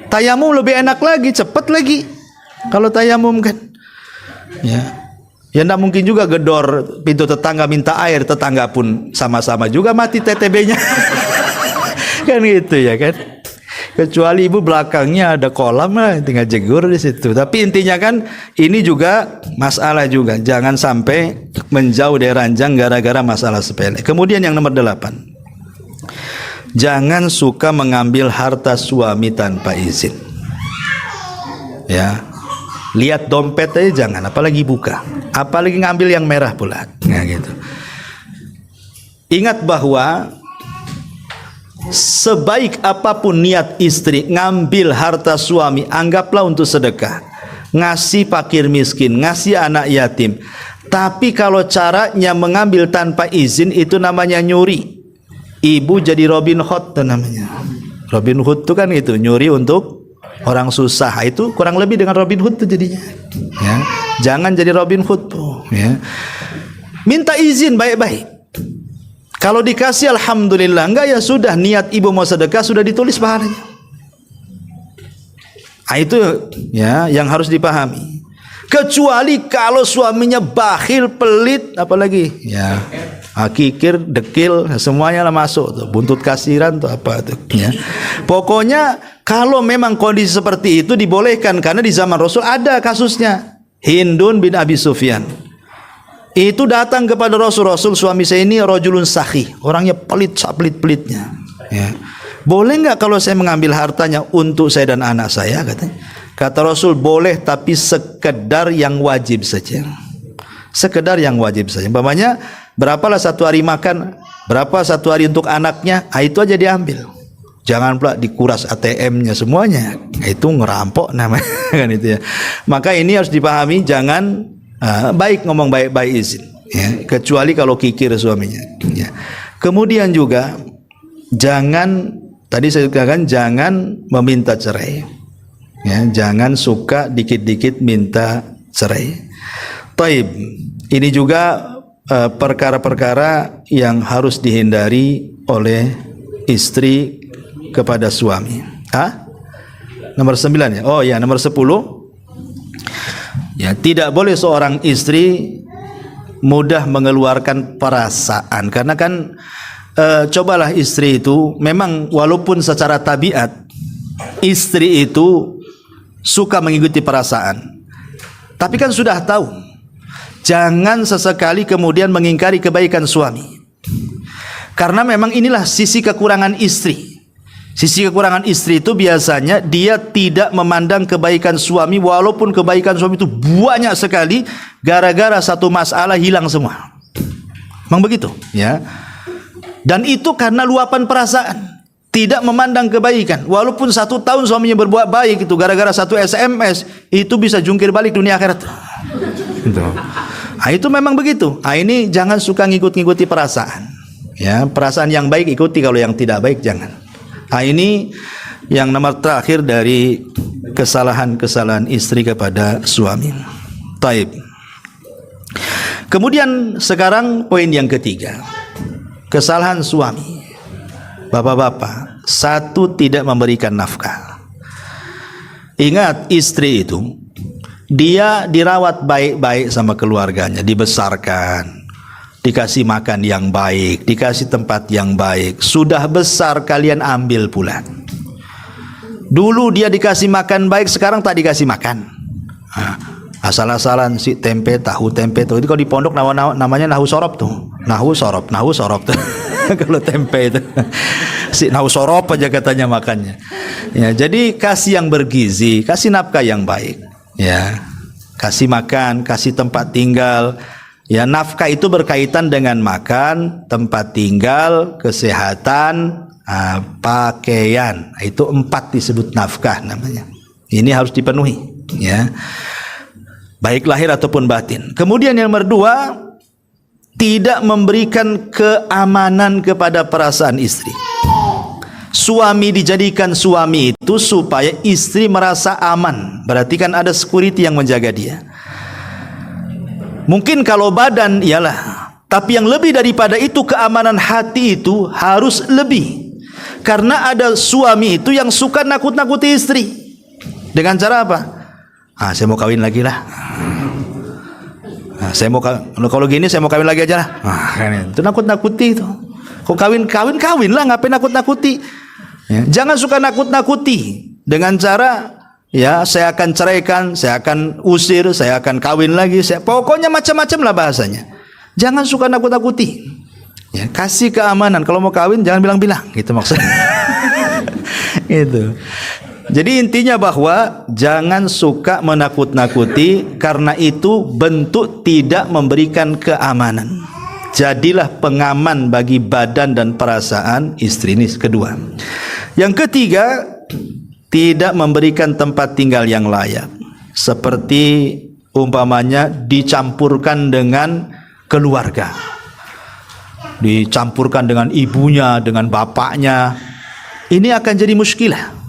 tayamum lebih enak lagi, cepat lagi. Kalau tayamum kan, ya, ya ndak mungkin juga gedor pintu tetangga minta air, tetangga pun sama-sama juga mati TTB-nya. Kan gitu ya kan? Kecuali ibu belakangnya ada kolam lah, tinggal jegur di situ. Tapi intinya kan ini juga masalah juga. Jangan sampai menjauh dari ranjang gara-gara masalah sepele. Kemudian yang nomor 8. Jangan suka mengambil harta suami tanpa izin. Ya, lihat dompet aja jangan, apalagi buka, apalagi ngambil yang merah pula. Nah, gitu. Ingat bahwa sebaik apapun niat istri ngambil harta suami, anggaplah untuk sedekah, ngasih fakir miskin, ngasih anak yatim. Tapi kalau caranya mengambil tanpa izin, itu namanya nyuri. Ibu jadi Robin Hood itu namanya. Robin Hood itu kan itu, nyuri untuk orang susah. Itu kurang lebih dengan Robin Hood itu jadinya. Ya. Jangan jadi Robin Hood tuh. Ya. Minta izin baik-baik. Kalau dikasih alhamdulillah, enggak ya sudah, niat ibu mau sedekah sudah ditulis pahalanya. Itu ya yang harus dipahami. Kecuali kalau suaminya bakhil, pelit, apalagi ya kikir, dekil, semuanya lah masuk tuh. Buntut kasiran tuh apa tuh ya. Pokoknya kalau memang kondisi seperti itu dibolehkan, karena di zaman Rasul ada kasusnya. Hindun bin Abi Sufyan itu datang kepada Rasul, suami saya ini rajulun sakhi, orangnya pelit, pelit-pelitnya ya. Boleh enggak kalau saya mengambil hartanya untuk saya dan anak saya, katanya. Kata Rasul, boleh, tapi sekedar yang wajib saja. Sekedar yang wajib saja. Umpamanya berapalah satu hari makan, berapa satu hari untuk anaknya, itu aja diambil. Jangan pula dikuras ATM-nya semuanya. Itu ngerampok namanya kan itu ya. Maka ini harus dipahami, jangan baik ngomong baik-baik izin ya, kecuali kalau kikir suaminya ya. Kemudian juga jangan, tadi saya katakan jangan meminta cerai ya, jangan suka dikit-dikit minta cerai. Taib, ini juga perkara-perkara yang harus dihindari oleh istri kepada suami. Nomor 9 ya. Oh ya, nomor 10. Ya, tidak boleh seorang istri mudah mengeluarkan perasaan, karena kan cobalah istri itu memang walaupun secara tabiat istri itu suka mengikuti perasaan, tapi kan sudah tahu jangan sesekali kemudian mengingkari kebaikan suami, karena memang inilah sisi kekurangan istri. Sisi kekurangan istri itu biasanya dia tidak memandang kebaikan suami, walaupun kebaikan suami itu banyak sekali, gara-gara satu masalah hilang semua. Memang begitu ya. Dan itu karena luapan perasaan, tidak memandang kebaikan. Walaupun 1 tahun suaminya berbuat baik, itu gara-gara satu SMS itu bisa jungkir balik dunia akhirat. Itu memang begitu. Ini jangan suka ngikut-ngikuti perasaan ya. Perasaan yang baik ikuti, kalau yang tidak baik jangan. Ini yang nomor terakhir dari kesalahan-kesalahan istri kepada suami. Taib. Kemudian sekarang poin yang ketiga, kesalahan suami. Bapak-bapak, 1, tidak memberikan nafkah. Ingat, istri itu dia dirawat baik-baik sama keluarganya, dibesarkan, dikasih makan yang baik, dikasih tempat yang baik. Sudah besar kalian ambil pula. Dulu dia dikasih makan baik, sekarang tak dikasih makan. Asal-asalan si tempe, tahu tempe tuh. Itu kalau di pondok namanya nahu sorop tuh. Nahu sorop tuh. Kalau tempe itu si nahu sorop aja katanya makannya. Ya, jadi kasih yang bergizi, kasih nafkah yang baik. Ya, kasih makan, kasih tempat tinggal. Ya, nafkah itu berkaitan dengan makan, tempat tinggal, kesehatan, pakaian. Itu 4 disebut nafkah namanya. Ini harus dipenuhi ya, baik lahir ataupun batin. Kemudian yang nomor 2, tidak memberikan keamanan kepada perasaan istri. Suami dijadikan suami itu supaya istri merasa aman. Berarti kan ada security yang menjaga dia. Mungkin kalau badan iyalah, tapi yang lebih daripada itu, keamanan hati itu harus lebih. Karena ada suami itu yang suka nakut-nakuti istri. Dengan cara apa? Saya mau kawin lagi lah. Kalau gini saya mau kawin lagi aja lah. Itu nakut-nakuti itu. Kok kawin lah, ngapain nakut-nakuti? Ya, jangan suka nakut-nakuti dengan cara ya, saya akan ceraikan, saya akan usir, saya akan kawin lagi, pokoknya macam-macam lah bahasanya. Jangan suka nakut-nakuti. Ya, kasih keamanan. Kalau mau kawin jangan bilang-bilang, gitu maksudnya. Itu. Jadi intinya bahwa jangan suka menakut-nakuti, karena itu bentuk tidak memberikan keamanan. Jadilah pengaman bagi badan dan perasaan istri. Ini kedua. Yang ketiga, tidak memberikan tempat tinggal yang layak. Seperti umpamanya dicampurkan dengan keluarga, dicampurkan dengan ibunya, dengan bapaknya. Ini akan jadi muskilah.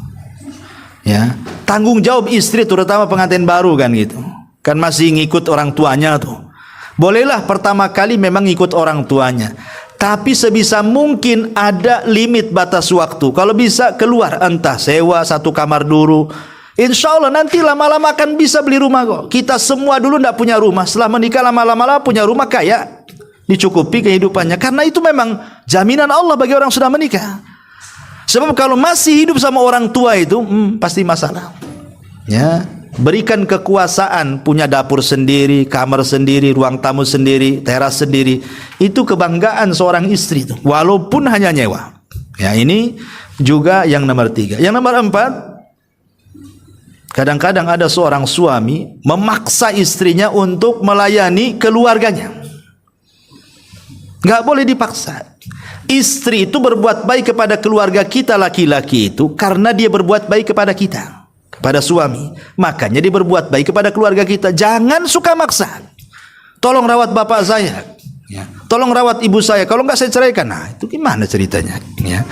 Ya, tanggung jawab istri terutama pengantin baru kan gitu. Kan masih ngikut orang tuanya tuh. Bolehlah pertama kali memang ngikut orang tuanya, tapi sebisa mungkin ada limit batas waktu. Kalau bisa keluar, entah sewa satu kamar dulu. Insya Allah nanti lama-lama akan bisa beli rumah kok. Kita semua dulu tidak punya rumah, setelah menikah lama-lama punya rumah, kaya, dicukupi kehidupannya. Karena itu memang jaminan Allah bagi orang sudah menikah. Sebab kalau masih hidup sama orang tua itu pasti masalah. Ya, berikan kekuasaan, punya dapur sendiri, kamar sendiri, ruang tamu sendiri, teras sendiri. Itu kebanggaan seorang istri itu, walaupun hanya nyewa. Ya, ini juga yang nomor 3. Yang nomor 4, kadang-kadang ada seorang suami memaksa istrinya untuk melayani keluarganya. Nggak boleh dipaksa. Istri itu berbuat baik kepada keluarga kita laki-laki itu karena dia berbuat baik kepada kita, kepada suami. Makanya dia berbuat baik kepada keluarga kita. Jangan suka maksa. Tolong rawat bapak saya, ya. Tolong rawat ibu saya. Kalau nggak saya ceraikan. Nah, itu gimana ceritanya? Ya.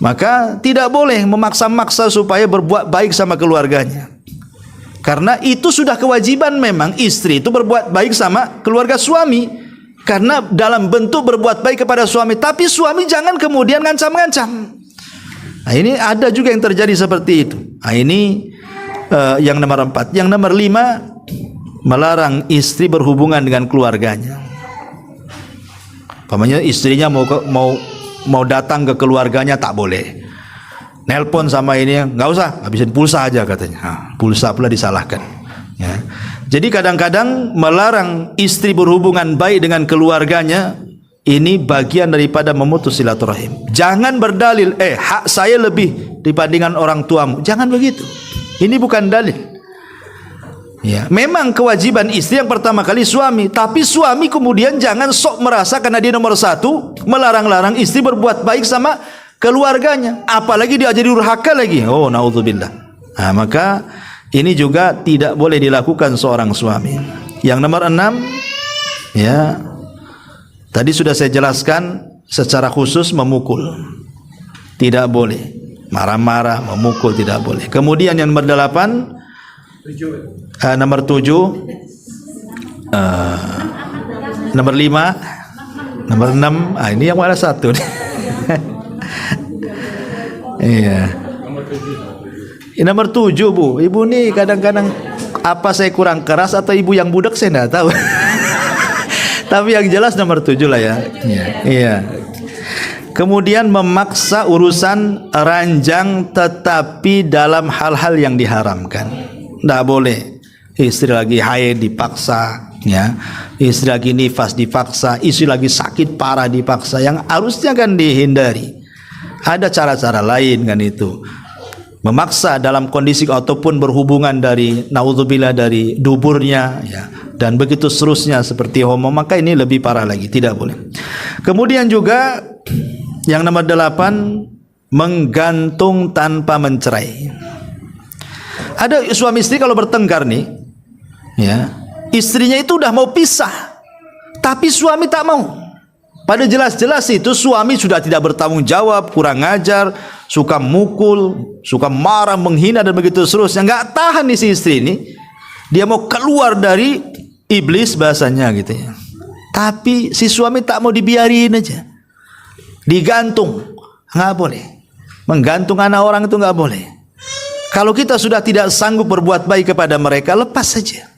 Maka tidak boleh memaksa-maksa supaya berbuat baik sama keluarganya. Karena itu sudah kewajiban memang istri itu berbuat baik sama keluarga suami. Karena dalam bentuk berbuat baik kepada suami, tapi suami jangan kemudian ngancam-ngancam. Nah, ini ada juga yang terjadi seperti itu. Nah, ini yang nomor 4. Yang nomor 5, melarang istri berhubungan dengan keluarganya. Pamannya istrinya mau datang ke keluarganya tak boleh. Nelpon sama ini, nggak usah, habisin pulsa aja katanya. Nah, pulsa pula disalahkan. Ya. Jadi kadang-kadang melarang istri berhubungan baik dengan keluarganya, ini bagian daripada memutus silaturahim. Jangan berdalil, hak saya lebih dibandingkan orang tuamu. Jangan begitu. Ini bukan dalil. Ya, memang kewajiban istri yang pertama kali suami, tapi suami kemudian jangan sok merasa karena dia nomor 1 melarang-larang istri berbuat baik sama keluarganya, apalagi dia jadi durhaka lagi. Oh, naudzubillah. Nah, maka ini juga tidak boleh dilakukan seorang suami. Yang nomor 6, ya, tadi sudah saya jelaskan secara khusus memukul. Tidak boleh. Marah-marah, memukul tidak boleh. Kemudian yang nomor 8, nomor 7, nomor 5, nomor 6. Ini yang mana satu nih? Iya. Nomor 7, Bu. Ibu nih kadang-kadang apa saya kurang keras atau ibu yang budak saya tidak tahu. Tapi yang jelas nomor 7 lah ya. Iya. Kemudian memaksa urusan ranjang tetapi dalam hal-hal yang diharamkan. Tidak boleh. Istri lagi haid dipaksa, ya. Istri lagi nifas dipaksa, istri lagi sakit parah dipaksa. Yang harusnya kan dihindari. Ada cara-cara lain kan itu. Memaksa dalam kondisi ataupun berhubungan dari naudzubillah dari duburnya, ya, dan begitu seterusnya seperti homo, maka ini lebih parah lagi, tidak boleh. Kemudian juga yang nomor 8, menggantung tanpa mencerai. Ada suami istri kalau bertengkar nih, ya, istrinya itu udah mau pisah, tapi suami tak mau. Pada jelas-jelas itu suami sudah tidak bertanggung jawab, kurang ajar, suka mukul, suka marah, menghina dan begitu seterusnya. Nggak tahan nih si istri ini, dia mau keluar dari iblis bahasanya gitu ya. Tapi si suami tak mau, dibiarin aja, digantung. Nggak boleh. Menggantung anak orang itu nggak boleh. Kalau kita sudah tidak sanggup berbuat baik kepada mereka, lepas saja,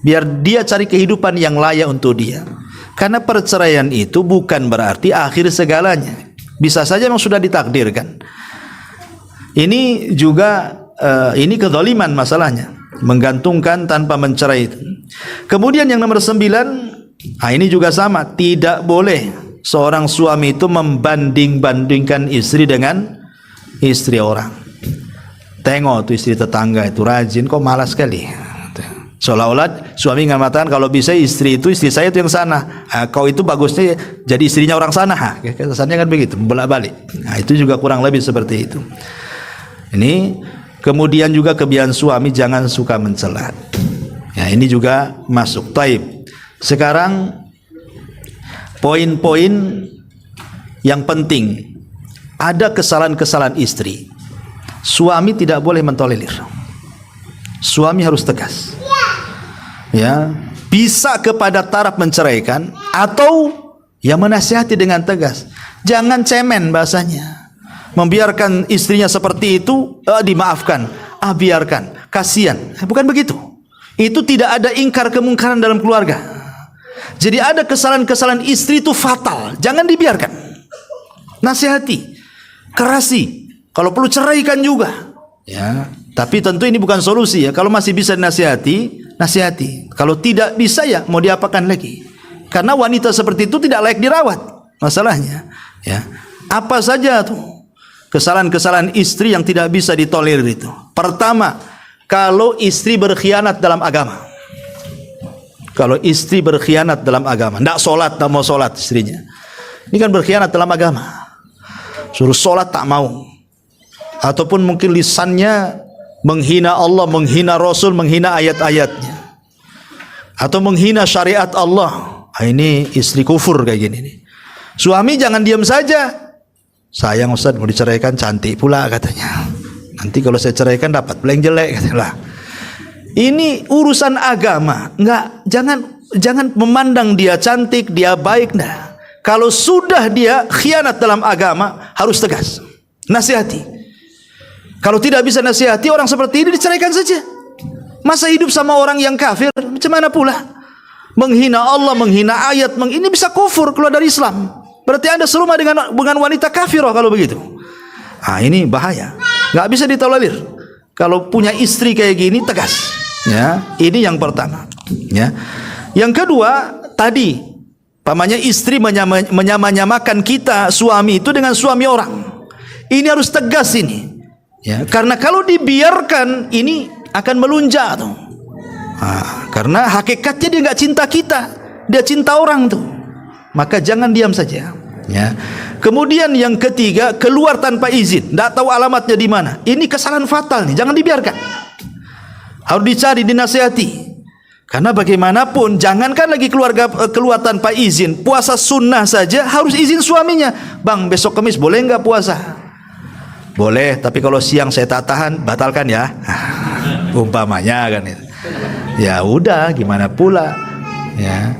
biar dia cari kehidupan yang layak untuk dia. Karena perceraian itu bukan berarti akhir segalanya. Bisa saja memang sudah ditakdirkan. Ini juga ini kezaliman masalahnya, menggantungkan tanpa mencerai itu. Kemudian yang nomor 9, ini juga sama, tidak boleh seorang suami itu membanding-bandingkan istri dengan istri orang. Tengok tuh istri tetangga itu rajin, kok malas sekali. Seolah-olah suami mengatakan kalau bisa istri saya itu yang sana. Kau itu bagusnya jadi istrinya orang sana. Kesannya kan begitu, bolak-balik. Nah, itu juga kurang lebih seperti itu. Ini kemudian juga kebiasaan suami jangan suka mencela. Ya, ini juga masuk. Taib. Sekarang poin-poin yang penting. Ada kesalahan-kesalahan istri. Suami tidak boleh mentolerir. Suami harus tegas. Ya, bisa kepada taraf menceraikan atau ya menasihati dengan tegas. Jangan cemen bahasanya. Membiarkan istrinya seperti itu, dimaafkan, biarkan, kasihan. Bukan begitu. Itu tidak ada ingkar kemungkaran dalam keluarga. Jadi ada kesalahan-kesalahan istri itu fatal, jangan dibiarkan. Nasihati, kerasi, kalau perlu ceraikan juga. Ya, tapi tentu ini bukan solusi ya. Kalau masih bisa dinasihati, nasihati. Kalau tidak bisa ya mau diapakan lagi? Karena wanita seperti itu tidak layak dirawat. Masalahnya, ya. Apa saja tuh kesalahan-kesalahan istri yang tidak bisa ditolerir itu? Pertama, kalau istri berkhianat dalam agama. Kalau istri berkhianat dalam agama, tidak sholat, tidak mau sholat istrinya. Ini kan berkhianat dalam agama. Suruh sholat tak mau. Ataupun mungkin lisannya menghina Allah, menghina Rasul, menghina ayat-ayatnya. Atau menghina syariat Allah. Ini istri kufur kayak gini nih. Suami jangan diam saja. Sayang Ustaz, mau diceraikan, cantik pula katanya. Nanti kalau saya ceraikan dapat peleng jelek katanya. Ini urusan agama. Enggak, jangan memandang dia cantik, dia baik. Nah, kalau sudah dia khianat dalam agama, harus tegas. Nasihati. Kalau tidak bisa nasihati, orang seperti ini diceraikan saja. Masa hidup sama orang yang kafir, macam mana pula? Menghina Allah, menghina ayat, ini bisa kufur, keluar dari Islam. Berarti Anda serumah dengan wanita kafirah kalau begitu. Ini bahaya. Nggak bisa ditolerir. Kalau punya istri kayak gini, tegas. Ya, ini yang pertama. Ya, yang kedua tadi, pamannya istri menyamakan kita suami itu dengan suami orang. Ini harus tegas ini. Ya, karena kalau dibiarkan ini akan melunjak tuh. Karena hakikatnya dia nggak cinta kita, dia cinta orang tuh. Maka jangan diam saja. Ya. Kemudian yang ketiga, keluar tanpa izin, tidak tahu alamatnya di mana. Ini kesalahan fatal nih, jangan dibiarkan. Harus dicari, dinasihati. Karena bagaimanapun, jangankan lagi keluar tanpa izin. Puasa sunnah saja harus izin suaminya. Bang, besok Kamis boleh nggak puasa? Boleh, tapi kalau siang saya tak tahan, batalkan ya. Umpamanya kan itu. Ya udah, gimana pula. Ya.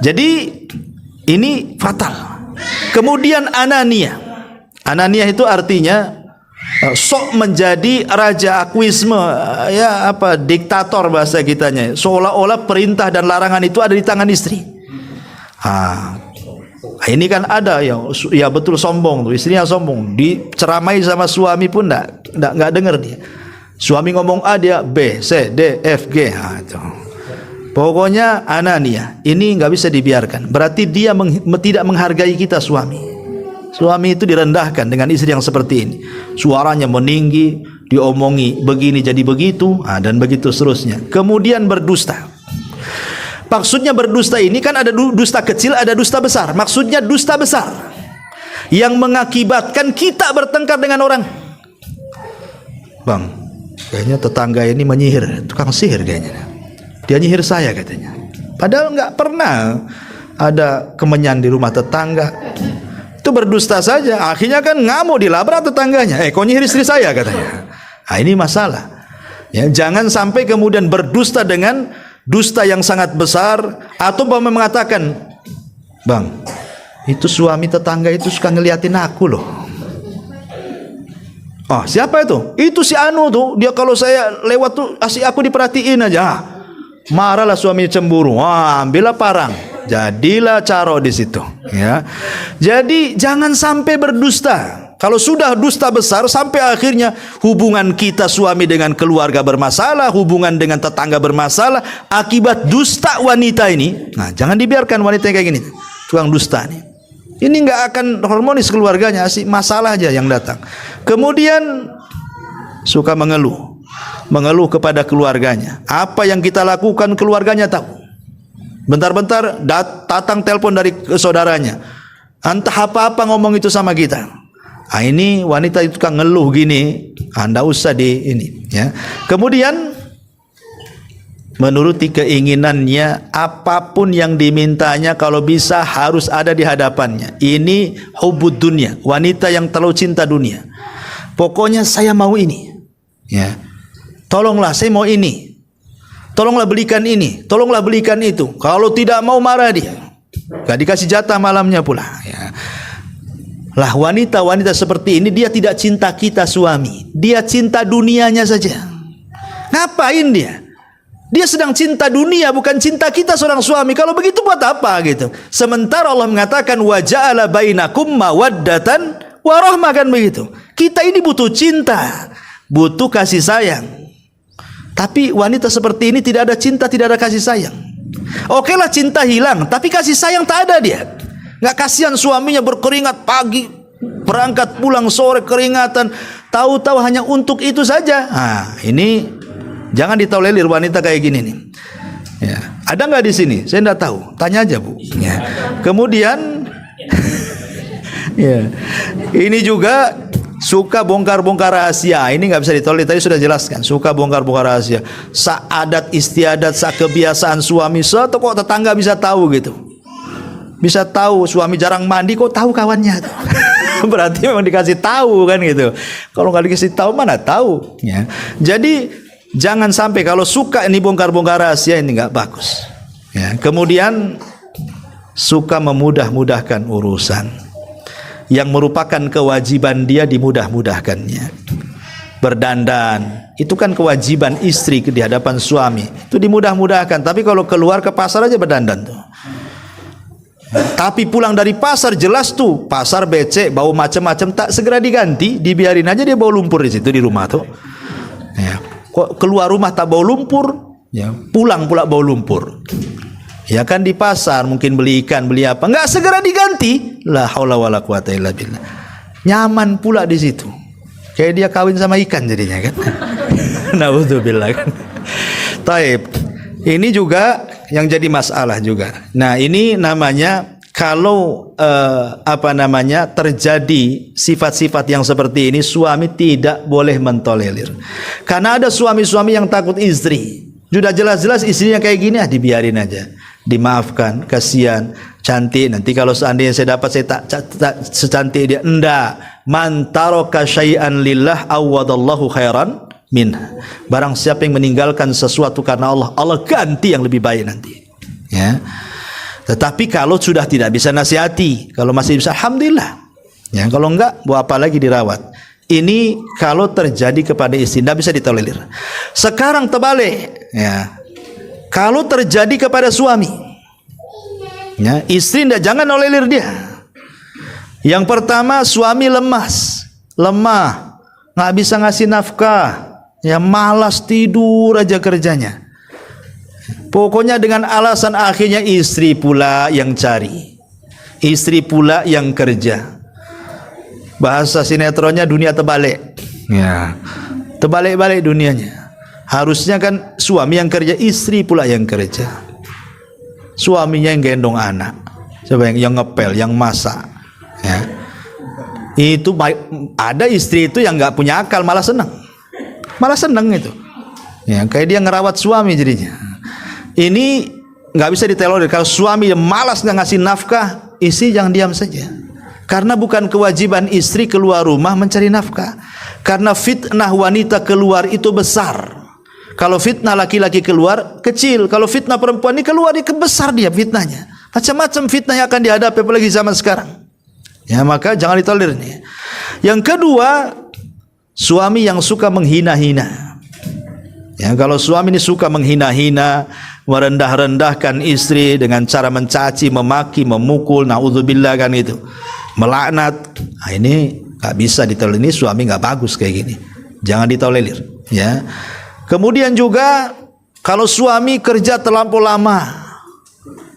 Jadi ini fatal. Kemudian anania. Anania itu artinya sok menjadi raja, akuisme, ya apa, diktator bahasa kitanya. Seolah-olah perintah dan larangan itu ada di tangan istri. Ini kan ada ya betul sombong tuh, istrinya sombong, diceramai sama suami pun enggak dengar dia. Suami ngomong A, dia B, C, D, F, G. Itu. Pokoknya anania. Ini nggak bisa dibiarkan. Berarti dia tidak menghargai kita suami. Suami itu direndahkan dengan istri yang seperti ini. Suaranya meninggi, diomongi begini jadi begitu, dan begitu seterusnya. Kemudian berdusta. Maksudnya berdusta ini kan ada dusta kecil, ada dusta besar. Maksudnya dusta besar yang mengakibatkan kita bertengkar dengan orang. Bang, kayaknya tetangga ini menyihir, tukang sihir kayaknya. Dia nyihir saya katanya. Padahal nggak pernah ada kemenyan di rumah tetangga. Itu berdusta saja. Akhirnya kan ngamuk, dilabrak tetangganya. Kau nyihir istri saya katanya. Ini masalah. Ya, jangan sampai kemudian berdusta dengan dusta yang sangat besar, atau mengatakan, bang, itu suami tetangga itu suka ngeliatin aku loh. Siapa itu? Itu si Anu tuh. Dia kalau saya lewat tuh asik aku diperhatiin aja. Marahlah suami cemburu. Ambillah parang. Jadilah caro di situ. Ya. Jadi jangan sampai berdusta. Kalau sudah dusta besar sampai akhirnya hubungan kita suami dengan keluarga bermasalah, hubungan dengan tetangga bermasalah akibat dusta wanita ini. Jangan dibiarkan wanita kayak gini, tukang dusta nih. Ini nggak akan harmonis keluarganya, sih masalah aja yang datang. Kemudian suka mengeluh kepada keluarganya. Apa yang kita lakukan keluarganya tahu. Bentar-bentar datang telepon dari saudaranya. Entah apa-apa ngomong itu sama kita. Ini wanita itu kan ngeluh gini. Anda usah di ini. Ya. Kemudian menuruti keinginannya, apapun yang dimintanya kalau bisa harus ada di hadapannya. Ini hubud dunia, wanita yang terlalu cinta dunia. Pokoknya saya mau ini. Ya. Tolonglah saya mau ini. Tolonglah belikan ini, tolonglah belikan itu. Kalau tidak mau marah dia. Gak dikasih jatah malamnya pula. Ya. Lah wanita-wanita seperti ini dia tidak cinta kita suami. Dia cinta dunianya saja. Ngapain dia? Dia sedang cinta dunia, bukan cinta kita seorang suami. Kalau begitu buat apa gitu? Sementara Allah mengatakan wa ja'ala bainakum mawaddatan wa rahmah, kan begitu. Kita ini butuh cinta, butuh kasih sayang. Tapi wanita seperti ini tidak ada cinta, tidak ada kasih sayang. Oke lah cinta hilang, tapi kasih sayang tak ada dia. Nggak kasihan suaminya berkeringat pagi, berangkat pulang sore keringatan. Tahu-tahu hanya untuk itu saja. Nah, ini jangan ditolerir wanita kayak gini nih. Ya. Ada nggak di sini? Saya nggak tahu. Tanya aja Bu. Ya. Kemudian, ya. Ini juga suka bongkar-bongkar rahasia. Ini nggak bisa ditolerir. Tadi sudah jelaskan. Suka bongkar-bongkar rahasia. Adat istiadat, kebiasaan suami. Kok tetangga bisa tahu gitu. Bisa tahu suami jarang mandi, kok tahu kawannya tuh. Berarti memang dikasih tahu kan gitu. Kalau nggak dikasih tahu mana tahu. Ya. Jadi jangan sampai kalau suka ini bongkar-bongkar rahasia, ini nggak bagus. Ya. Kemudian suka memudah-mudahkan urusan yang merupakan kewajiban dia dimudah-mudahkannya. Berdandan itu kan kewajiban istri di hadapan suami, itu dimudah-mudahkan. Tapi kalau keluar ke pasar aja berdandan tuh. Tapi pulang dari pasar jelas tuh pasar becek bau macam-macam, tak segera diganti, dibiarin aja dia bau lumpur di situ di rumah tuh. Ya. Kok keluar rumah tak bau lumpur, ya pulang pula bau lumpur. Ya kan di pasar mungkin beli ikan beli apa, nggak segera diganti. La haula wala quwata illa billah. Nyaman pula di situ. Kayak dia kawin sama ikan jadinya kan. Nauzubillah kan. Taib. Ini juga yang jadi masalah juga. Nah, ini namanya kalau terjadi sifat-sifat yang seperti ini, suami tidak boleh mentolerir. Karena ada suami-suami yang takut istri. Sudah jelas-jelas istrinya kayak gini, dibiarin aja. Dimaafkan, kasihan, cantik. Nanti kalau seandainya saya dapat saya tak secantik dia. Enggak. Man taraka syai'an lillah awadallahu khairan min. Barang siapa yang meninggalkan sesuatu karena Allah, Allah ganti yang lebih baik nanti. Ya. Tetapi kalau sudah tidak bisa nasihati, kalau masih bisa alhamdulillah. Ya, kalau enggak, buat apa lagi dirawat? Ini kalau terjadi kepada istri tidak bisa ditolerir. Sekarang terbalik, ya. Kalau terjadi kepada suami, ya, istri jangan tolerir dia. Yang pertama, suami lemah, nggak bisa ngasih nafkah, ya malas tidur aja kerjanya. Pokoknya dengan alasan akhirnya istri pula yang cari, istri pula yang kerja. Bahasa sinetronnya dunia terbalik, ya, terbalik-balik dunianya. Harusnya kan suami yang kerja, istri pula yang kerja. Suaminya yang gendong anak, siapa yang ngepel, yang masak, ya. Itu ada istri itu yang nggak punya akal, malah senang itu. Ya, kayak dia ngerawat suami jadinya. Ini nggak bisa ditolerir. Kalau suami yang malas nggak ngasih nafkah, istri jangan diam saja. Karena bukan kewajiban istri keluar rumah mencari nafkah. Karena fitnah wanita keluar itu besar. Kalau fitnah laki-laki keluar kecil, kalau fitnah perempuan ini keluar dia besar, dia fitnahnya. Macam-macam fitnah yang akan dihadapi apalagi zaman sekarang. Ya, maka jangan ditolerir nih. Yang kedua, suami yang suka menghina-hina. Ya, kalau suami ini suka menghina-hina, merendah-rendahkan istri dengan cara mencaci, memaki, memukul, naudzubillah kan itu. Melaknat. Nah, ini enggak bisa ditolerir. Ini suami enggak bagus kayak gini. Jangan ditolerir, ya. Kemudian juga kalau suami kerja terlampau lama,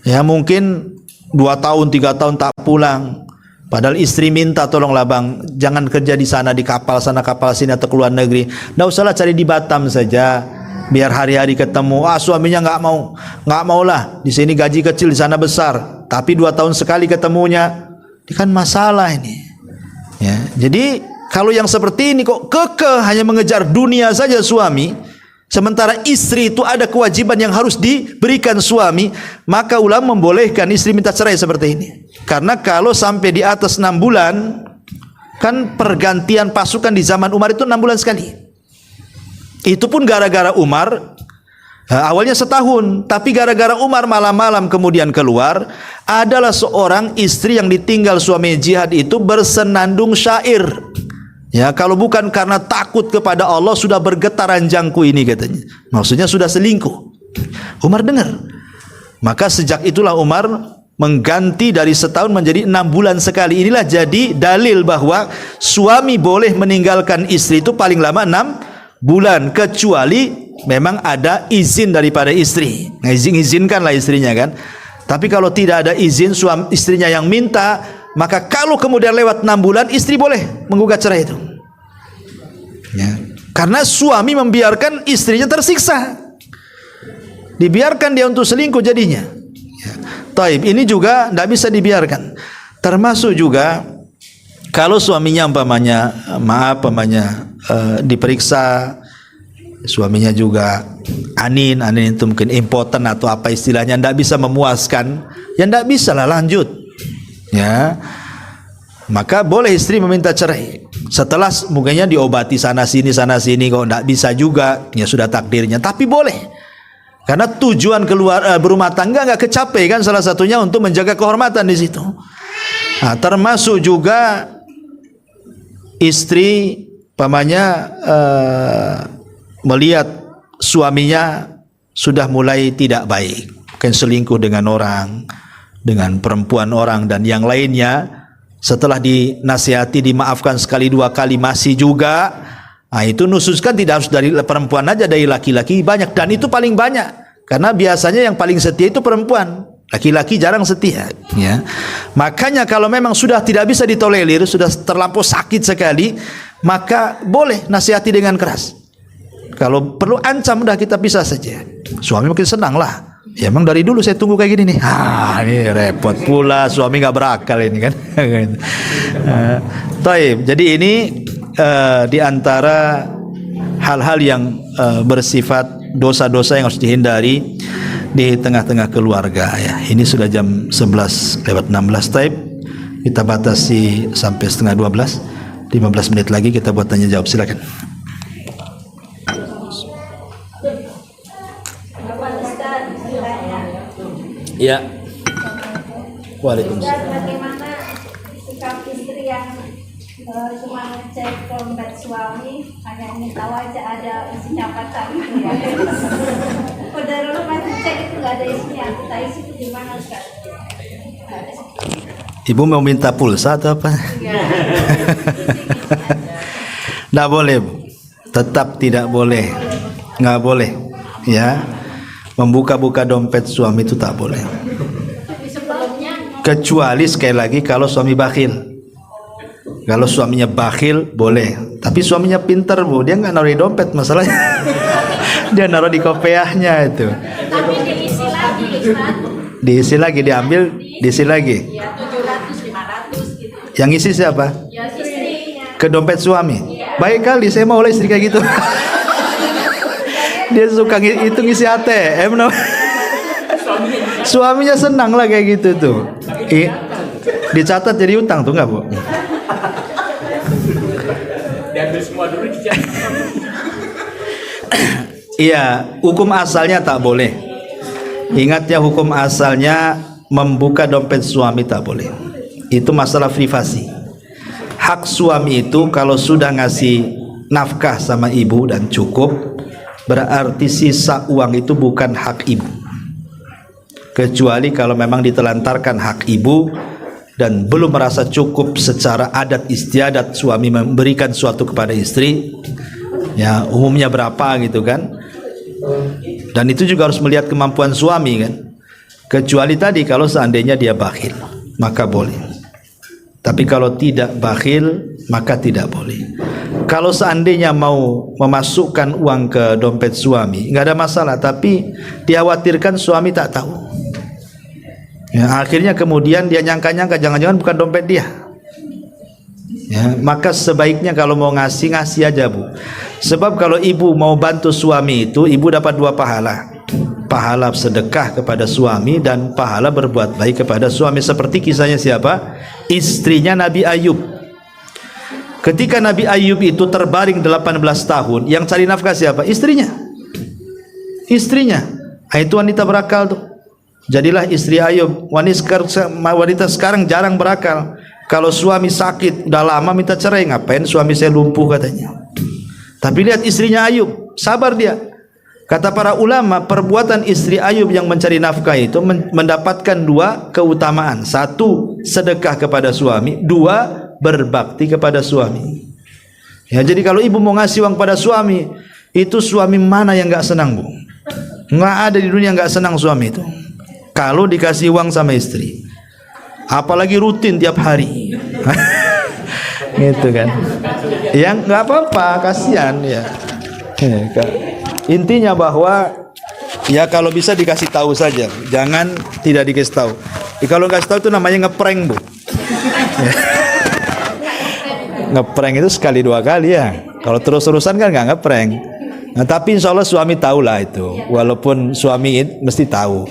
ya mungkin 2 tahun 3 tahun tak pulang, Padahal istri minta, tolonglah bang, jangan kerja di sana, di kapal sana kapal sini atau ke luar negeri. Nggak usahlah, cari di Batam saja, biar hari-hari ketemu. Suaminya nggak mau lah. Di sini gaji kecil, di sana besar. Tapi 2 tahun sekali ketemunya, ini kan masalah ini. Ya, jadi kalau yang seperti ini kok kekeh hanya mengejar dunia saja suami, sementara istri itu ada kewajiban yang harus diberikan suami, maka ulama membolehkan istri minta cerai seperti ini. Karena kalau sampai di atas 6 bulan, kan pergantian pasukan di zaman Umar itu 6 bulan sekali. Itu pun gara-gara Umar, awalnya setahun, tapi gara-gara Umar malam-malam kemudian keluar, adalah seorang istri yang ditinggal suami jihad itu bersenandung syair. Ya, kalau bukan karena takut kepada Allah, sudah bergetar ranjangku ini katanya. Maksudnya sudah selingkuh. Umar dengar. Maka sejak itulah Umar mengganti dari setahun menjadi 6 bulan sekali. Inilah jadi dalil bahwa suami boleh meninggalkan istri itu paling lama 6 bulan, kecuali memang ada izin daripada istri. Izinkanlah istrinya kan. Tapi kalau tidak ada izin suami istrinya yang minta, maka kalau kemudian lewat 6 bulan, istri boleh menggugat cerai itu. Ya. Karena suami membiarkan istrinya tersiksa, dibiarkan dia untuk selingkuh jadinya. Ya. Taib, ini juga tidak bisa dibiarkan. Termasuk juga kalau suaminya umpamanya diperiksa, suaminya juga anin itu mungkin impoten atau apa istilahnya, tidak bisa memuaskan, ya tidak bisa lah lanjut. Ya, maka boleh istri meminta cerai. Setelah mungkinnya diobati sana sini kok tidak bisa juga, ya sudah takdirnya. Tapi boleh, karena tujuan berumah tangga nggak kecapai kan, salah satunya untuk menjaga kehormatan di situ. Nah, termasuk juga istri melihat suaminya sudah mulai tidak baik, mungkin selingkuh dengan orang, dengan perempuan orang dan yang lainnya. Setelah dinasihati, dimaafkan sekali 2 kali masih juga, nah itu nususkan tidak harus dari perempuan aja, dari laki-laki banyak, dan itu paling banyak karena biasanya yang paling setia itu perempuan, laki-laki jarang setia. Ya, makanya kalau memang sudah tidak bisa ditolerir, sudah terlampau sakit sekali, maka boleh nasihati dengan keras. Kalau perlu ancam, udah kita pisah saja. Suami mungkin senang lah. Ya emang dari dulu saya tunggu kayak gini nih. Ini repot pula, suami nggak berakal ini kan. Taib. Jadi ini di antara hal-hal yang bersifat dosa-dosa yang harus dihindari di tengah-tengah keluarga. Ya, ini sudah jam 11:16. Taib. Kita batasi sampai setengah 12. 15 menit lagi kita buat tanya jawab, silakan. Ya. Waalaikumsalam. Bagaimana sikap istri yang cuma ngecek dompet suami, hanya ingin tahu aja ada isinya apa tadi ya. Udah dulu masih cek itu nggak ada isinya, kita isi itu gimana sekarang? Ibu mau minta pulsa atau apa? Tidak boleh, tetap tidak boleh, nggak boleh, ya. Membuka-buka dompet suami itu tak boleh. Kecuali sekali lagi kalau suami bakhil. Kalau suaminya bakhil boleh, tapi suaminya pintar bu, dia nggak naruh di dompet masalahnya. Dia naruh di kopiahnya itu. Tapi diisi lagi, Ustaz. Diisi lagi, diambil, diisi lagi. Ya 700, 500 gitu. Yang isi siapa? Ya istrinya. Ke dompet suami. Baik kali, saya mau oleh istri kayak gitu. Dia suka itu ngisi ATM. Suaminya senang lah kayak gitu tuh. Dicatat jadi utang tuh nggak bu? Diambil semua dulu dicatat. Iya, hukum asalnya tak boleh. Ingat ya, hukum asalnya membuka dompet suami tak boleh. Itu masalah privasi. Hak suami itu kalau sudah ngasih nafkah sama ibu dan cukup, berarti sisa uang itu bukan hak ibu. Kecuali kalau memang ditelantarkan hak ibu dan belum merasa cukup secara adat istiadat suami memberikan sesuatu kepada istri, ya umumnya berapa gitu kan. Dan itu juga harus melihat kemampuan suami kan. Kecuali tadi kalau seandainya dia bakhil, maka boleh. Tapi kalau tidak bakhil, maka tidak boleh. Kalau seandainya mau memasukkan uang ke dompet suami, nggak ada masalah. Tapi dikhawatirkan suami tak tahu. Ya, akhirnya kemudian dia nyangka-nyangka jangan-jangan bukan dompet dia. Ya, maka sebaiknya kalau mau ngasih aja, Bu. Sebab kalau ibu mau bantu suami itu, ibu dapat 2 pahala. Pahala sedekah kepada suami dan pahala berbuat baik kepada suami. Seperti kisahnya siapa? Istrinya Nabi Ayub. Ketika Nabi Ayub itu terbaring 18 tahun, yang cari nafkah siapa? Istrinya. Istrinya. Itu wanita berakal tuh. Jadilah istri Ayub. Wanita sekarang jarang berakal. Kalau suami sakit udah lama minta cerai, ngapain suami saya lumpuh katanya. Tapi lihat istrinya Ayub, sabar dia. Kata para ulama, perbuatan istri Ayub yang mencari nafkah itu mendapatkan 2 keutamaan. 1, sedekah kepada suami. 2, berbakti kepada suami. Ya, jadi kalau ibu mau ngasih uang pada suami, itu suami mana yang nggak senang, Bu? Nggak ada di dunia nggak senang suami itu. Kalau dikasih uang sama istri, apalagi rutin tiap hari. Gitu kan. Yang nggak apa-apa, kasihan ya. Intinya bahwa ya kalau bisa dikasih tahu saja, jangan tidak dikasih tahu. Kalau kasih tahu itu namanya ngeprank, Bu. Ya. Ngeprank itu sekali 2 kali ya. Kalau terus-terusan kan nggak ngeprank. Nah, tapi insya Allah suami tahulah itu. Walaupun suami mesti tahu.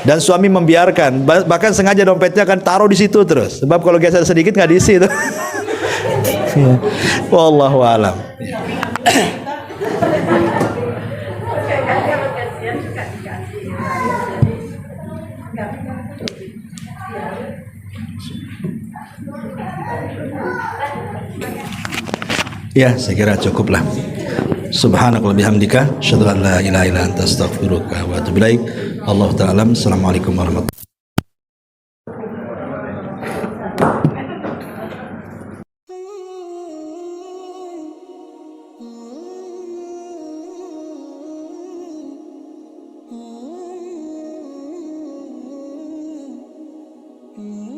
Dan suami membiarkan, bahkan sengaja dompetnya akan taruh di situ terus. Sebab kalau geser sedikit nggak diisi itu. Ya. Wallahu a'lam. Ya, saya kira cukuplah. Subhanakallahumma bihamdika, asyhadu an la ilaha illa anta, astaghfiruka wa atubu ilaik. Allahu ta'ala. Assalamualaikum warahmatullahi Mm-hmm.